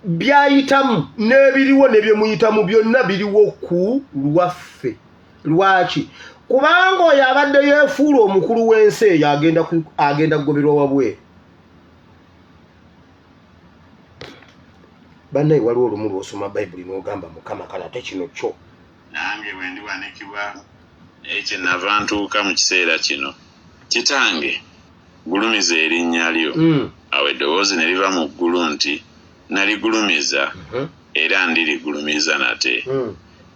byayitamu n'ebiriwo ne bye muyitamu byonna biriwo ku lwaffe. Lwaki? Kubanga oyo abadde yeefuula omukulu w'ensi eyo agenda kugoberwa wabweru. Bannaye waliwo olumu lw'osoma Bayibuli n'ogamba Mukama kale ate kino kyo. Nange bwe ndiwanikibwa naye kye nava ntuuka mu kiseera kino kitange gulumiza erinnya lyo. Awo eddoboozi ne liva mu ggulu nti naligulumiza era ndirigulumiza nate.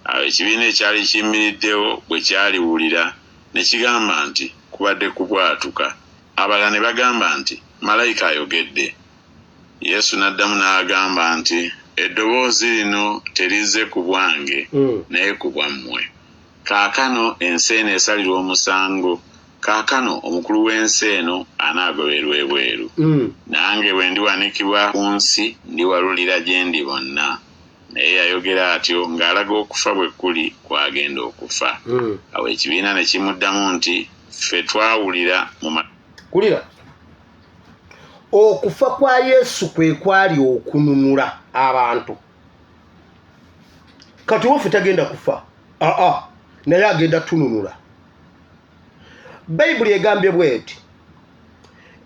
Awo ekibiina ekyali kiyimiriddewo bwe kyaliwulira ne kigamba nti kubadde kubwatuka. Abalala ne bagamba nti malayika ayogedde. Yesu n'addamu n'agamba nti eddoboozi lino terizze ku bwange naye ku bwammwe. Kaakano ensi eno esalirwa omusango. Kaakano omukulu w'ensi eno anaagoberwa ebweru. Nange bwe ndiwanikibwa ku nsi ndiwalulira gye ndi bonna. Naye yayogera atyo ng'alaga okufa bwe kuli kwagenda okufa. Awo ekibiina ne kimuddamu nti ffe twawulira mu kulira okufa kwa Yesu kwe kwali okununula abantu. Kati wofe tagenda kufa. Naye agenda tununula. Bayibuli egambye bweti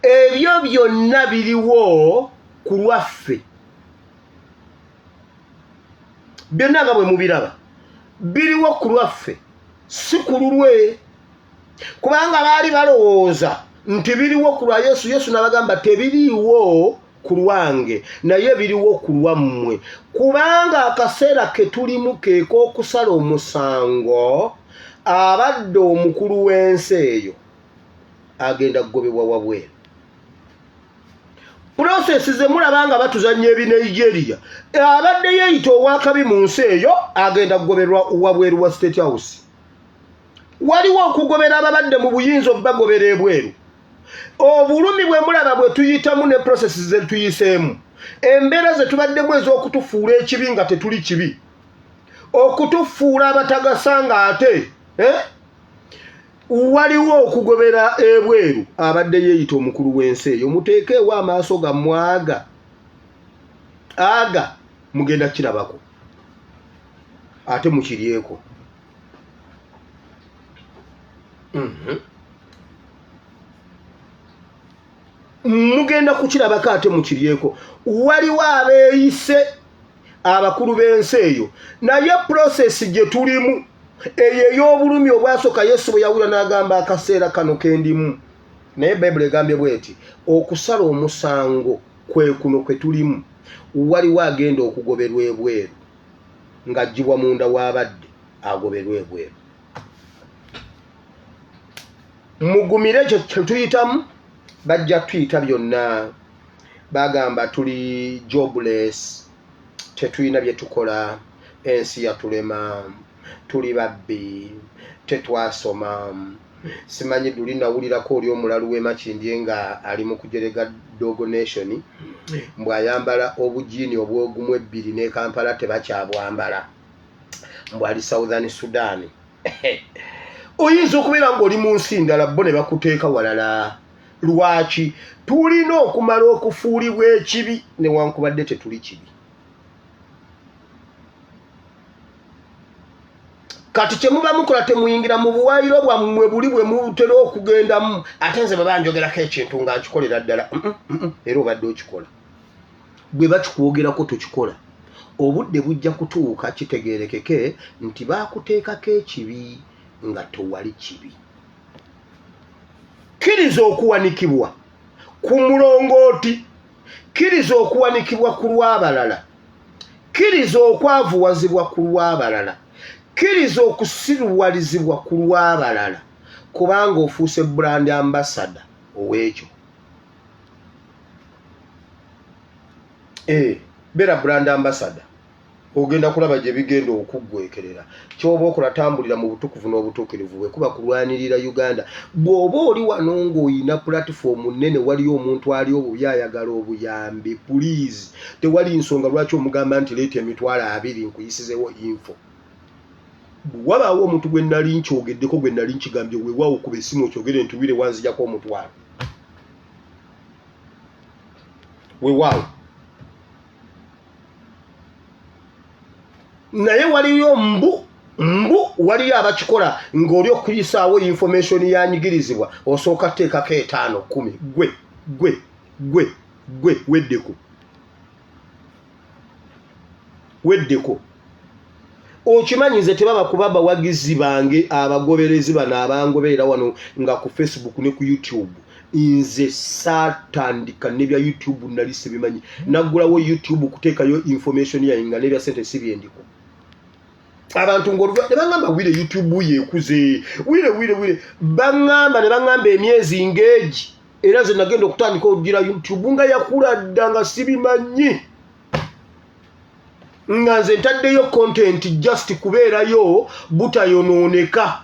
ebyo byonna biriwo ku lwaffe. Byonna nga bwe mubiraba biriwo ku lwaffe, si ku lulwe. Kubanga baali balowooza nti biriwo ku lwa Yesu. Yesu n'abagamba tebiriwo ku lwange naye biriwo ku lwammwe. Kubanga akaseera ke tulimu ke k'okusala omusango, abadde omukulu w'ensi eyo agenda kugobebwa wabweru. Process ze mulaba nga batuzannya ebi Nigeria, abadde yeeyita owakabi mu nsi eyo agenda kugoberwa wabweru wa State House. Waliwo okugobera ababadde mu buyinza obagobera ebweru. Obulumi bwe mulaba bwe tuyitamu ne process ze tuyiseemu, embeera ze tubaddemu ez'okutufuula ekibi nga tetuli kibi, okutufuula abatagasanga ate waliwo okugobera ebweru abadde yeeyita omukulu w'ensi eyo. Muteekeewo amaaso gammwe aga mugenda kirabako ate mukiryeko. Mugenda kukirabako ate mukiryeko. Waliwo abeeyise abakulu b'ensi eyo, naye process gye tulimu eyo ey'obulumi obwasooka Yesu bwe yawulira n'agamba akaseera kano ke ndimu. Naye Bayibuli egambye bweti okusala omusango kwe kuno kwe tulimu. Waliwo agenda okugoberwa ebweru ng'aggyibwa munda w'abadde agoberwa ebweru. Mugumire ekyo kye tuyitamu. Bajja tuyita byonna bagamba tuli jobless, tetulina bye tukola, ensi yatulema, tuli babbi, tetwasoma. Simanyi duli nawulirako oli omulalu w'e Makindye nga ali mu kujerega Dogo Nation mbw'ayambala obujiini obwogumu ebbiri ne Kampala tebakyabwambala, mbw'ali Southern Sudan. Oyinza okubeera ng'oli mu nsi ndala bo ne bakuteeka walala. Lwaki? Tulina okumala okufuulibwa ekibi newankubadde tetuli kibi. Kati kye muba mukola temuyingira mu buwaayiro bwammwe buli bwe mutera okugendamu. Ate nze bwe banjogerako ekintu nga nkikolera ddala, era obadde okikola. Bwe bakikwogerako tokikola, obudde bujja kutuuka kitegeerekeke nti baakuteekako ekibi nga towali kibi. Kkiriza okuwanikibwa ku mulongooti, kkiriza okuwanikibwa ku lw'abalala, kkiriza okwavuwazibwa ku lw'abalala, kkiriza okusiruwalizibwa ku lw'abalala, kubanga ofuuse brand ambassador ow'ekyo. Beera brand ambassador, ogenda kulaba gye bigenda okuggwekerera. Ky'oba okola tambulira mu butukuvu n'obutuukirivu bwe kuba kulwanirira Uganda. Bw'oba oli wano ng'oyina platform nnene, waliyo omuntu ali obubi ayagala obuyambi, please tewali nsonga lwaki omugamba nti leeta emitwalo 2 nkuyisizeewo info. Wabaawo omuntu gwe nali nkyogeddeko, gwe nali nkigambye, weewaawo kuba essimu okyogere nti wire wanzijako omutwalo. Weewaawo. Naye waliyo mbu waliyo abakikola ng'oli okuyisaawo information yanyigirizibwa osooka teekako 5 10. Gwe weddeko. Okimanyi nze tebaba kuba bawagizi bange abagoberezi bano abangoberera wano nga ku Facebook ne ku YouTube. Nze saatandika nebya YouTube nali sibimanyi. Naggulawo YouTube kuteekayo information yange nga nebya sente sibyendiko. Abantu ng'oluva ne bangamba wire YouTube yeekuze, wire bangamba ne bangamba emyezi ng'egi era ze nagenda okutandika okugira YouTube nga yakula dda nga sibimanyi nga nze ntaddeyo content just kubeerayo butayonooneka.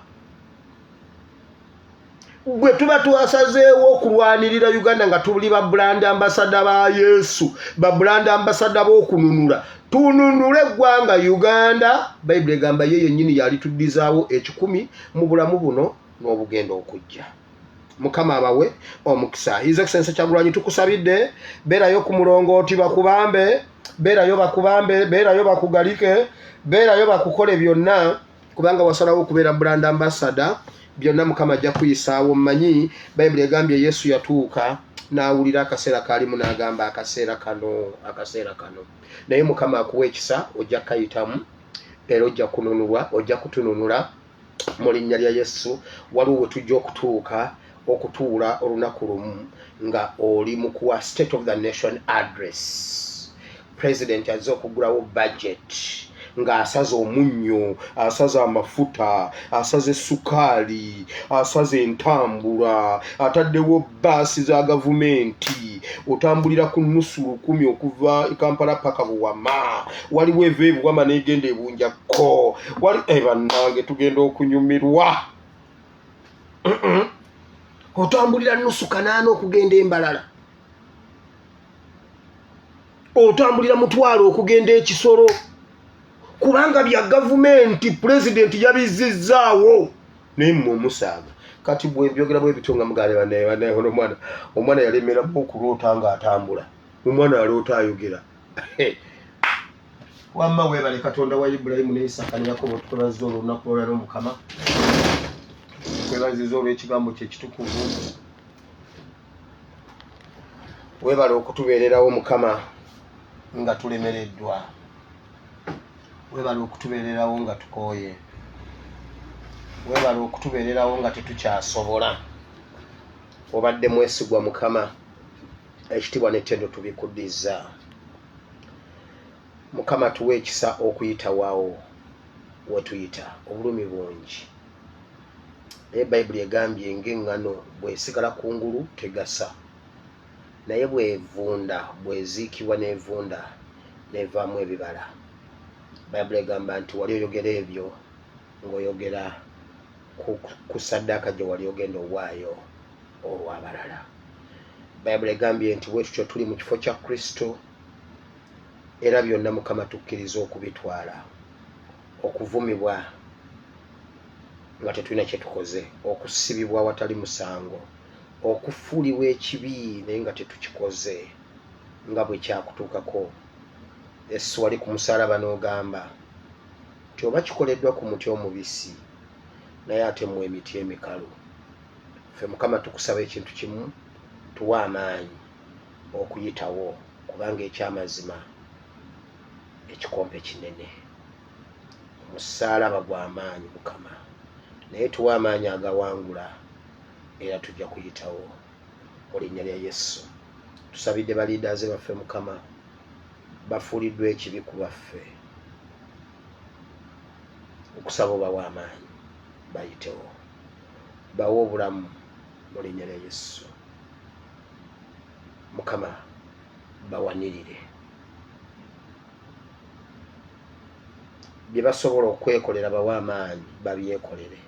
Bwe tuba twasazeewo okulwanirira Uganda nga tuli ba brand ambassador ba Yesu, ba brand ambassador b'okununula, tununule eggwanga Uganda. Bayibuli egamba ye yennyini yali tuddizaawo 10 mu bulamu buno n'obugenda okujja. Mukama abawe omukisa. His Excellency Kyagulanyi tukusabidde, beerayo ku mulongooti bakubambe, beerayo bakubambe, beerayo bakugalike, beerayo bakukole byonna, kubanga wasalawo okubeera brand ambassador. Byonna Mukama ajja kuyisaawo. Mmanyi Bayibuli egambye Yesu yatuuka n'awulira akaseera kaalimu n'agamba akaseera kano. Naye Mukama akuwa ekisa, ojja kayitamu era ojja kununulwa, ojja kutununula mu linnya lya Yesu. Waliwo we tujja okutuula olunaku lumu nga oli mu kuwa State of the Nation address. President azze okugulawo budget nga asaze omunnyo, asaze amafuta, asaze sukaali, asaze entambula, ataddewo baasi za gavumenti, otambulira ku nusu 10 okuva e Kampala paka Buwama, waliwo eva e Buwama n'egenda e Bunjakko, bannange tugenda okunyumirwa. Otambulira nusu 8 okugenda e Mbalala, otambulira mutwalo okugenda e Kisoro, kubanga bya gavumenti president yabizizzaawo naye mmwe omusaaga. Kati bwe byogera bwe bitonga mugale bane omwana yalemera okuloota nga atambula, omwana aloota ayogera. Wamma webale Katonda wa Ibulayimu ne Isaka ne Yakobo, tukobaza olunaku olwaleero Mukama, twebaziza olw'ekigambo kye kitukuvu. Webale okutubeererawo Mukama nga tulemereddwa, webale okutubeererawo nga tukooye, webale okutubeererawo nga tetukyasobola. Obadde mwesigwa Mukama, ekitiibwa n'ettendo tubikuddiza. Mukama tuwe ekisa okuyitawaawo wetuyita, obulumi bungi. Naye Bayibuli egambye ng'eŋŋano bw'esigala kungulu tegasa, naye bw'evunda, bw'eziikibwa n'evunda n'evaamu ebibala. Bayibuli egamba nti wali oyogera ebyo ng'oyogera ku ssaddaaka gye wali ogenda owaayo olw'abalala. Bayibuli egambye nti bwe tutyo tuli mu kifo kya Kristo, era byonna Mukama tukkiriza okubitwala, okuvumibwa nga tetulina kye tukoze, okusibibwa awatali musango, okufuulibwa ekibi naye nga tetukikoze nga bwe kyakutuukako. Yesu wali ku musaalaba n'ogamba nti oba kikoleddwa ku muti omubisi naye ate mu emiti emikalu. Ffe Mukama tukusaba ekintu kimu, tuwa amaanyi okuyitawo, kubanga ekyamazima ekikompe kinene, omusaalaba gw'amaanyi Mukama, naye tuwa amaanyi agawangula era tujja kuyitawo mu linnya lya Yesu. Tusabidde baliidaaze baffe Mukama, bafuuliddwa ekibi ku baffe, okusaba obawa amaanyi bayitewo, bawe obulamu mu linnya lya Yesu. Mukama bawanirire bye basobola okwekolera, bawe amaanyi babyekolere,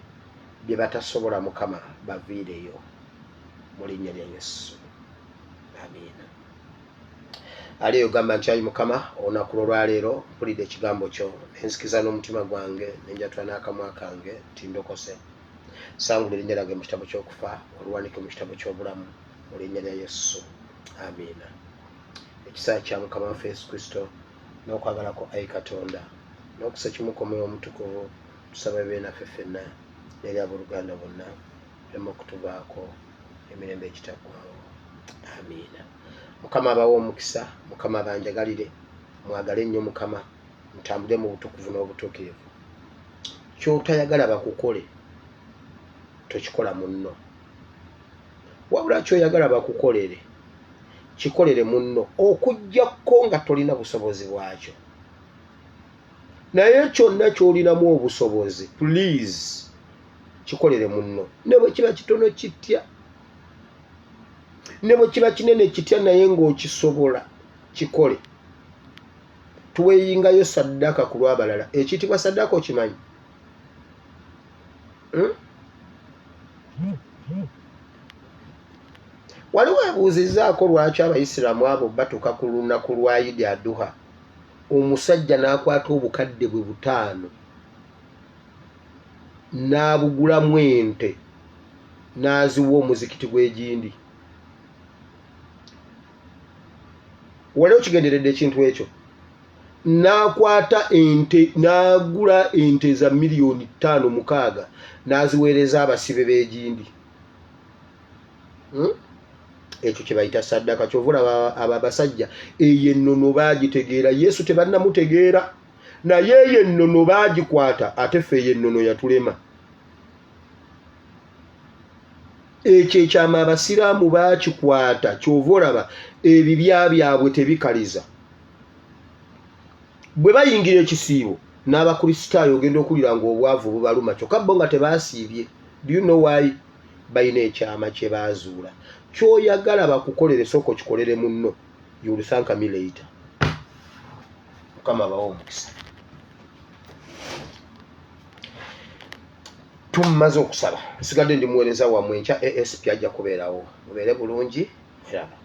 bye batasobola Mukama baviireyo mu linnya lya Yesu. Amiina. Ali ogamba nti ayi Mukama, olunaku olwaleero mpulidde ekigambo kyo, nzikiza n'omutima gwange, nenjatula n'akamwa kange nti ndokose. Sangula erinnya lyange mu kitabo ky'okufa, oluwanike mu kitabo ky'obulamu mu linnya lya Yesu. Amiina. Ekisa kya Mukama waffe Yesu Kristo n'okwagala ko ayi Katonda n'okusa kimu kw'Omwoyo Omutukuvu tusaba bibe naffe ffenna n'eri abooluganda bonna, bireme okutubaako emirembe ekitaggwaawo. Amiina. Mukama abawe omukisa, Mukama abanjagalire, mwagale ennyo Mukama, mutambule mu butukuvu n'obutuukirivu. Ky'otayagala bakukole tokikola munno, wabula ky'oyagala bakukolere kikolere munno, okuggyako nga tolina busobozi bwakyo. Naye kyonna ky'olinamu obusobozi, please kikolere munno, ne bwe kiba kitono kitya. ne bwe kiba kinene kitya naye ng'okisobola kikole. Tuweeyingayo ssaddaaka ku lw'abalala. Ekiyitibwa ssaddaaka okimanyi? Wali weebuuzizzaako lwaki Abayisiraamu abo batuuka ku lunaku lwa Idi Aduha omusajja n'akwata obukadde bwe 5 n'abugulamu ente n'aziwa omuzikiti gw'Egindi? Wali okigenderedde ekintu ekyo? N'akwata ente n'agula ente za miliyoni 5-6 n'aziweereza abasibe b'Egindi. Ekyo kye bayita ssaddaaka. Kyovula abo abasajja eyo ennono baagitegeera, Yesu tebannamutegeera, naye eyo ennono baagikwata, ate ffe eyo ennono yatulema. Ekyo ekyama Abasiraamu baakikwata, kyova olaba ebibya byabwe tebikaliza. Bwe bayingira ekisiibo n'Abakristaayo ogenda okulira ng'obwavu bubaluma, kyokka bo nga tebaasiibye. Do you know why? Bayina ekyama kye baazuula. Ky'oyagala bakukolere sooka okikolere munno. You will thank me later. Mukama bawa omukisa. Tumaze okusaba. Nsigadde ndi muweereza wammwe enkya ASP ajja kubeerawo. Mubeere bulungi. Mulaba.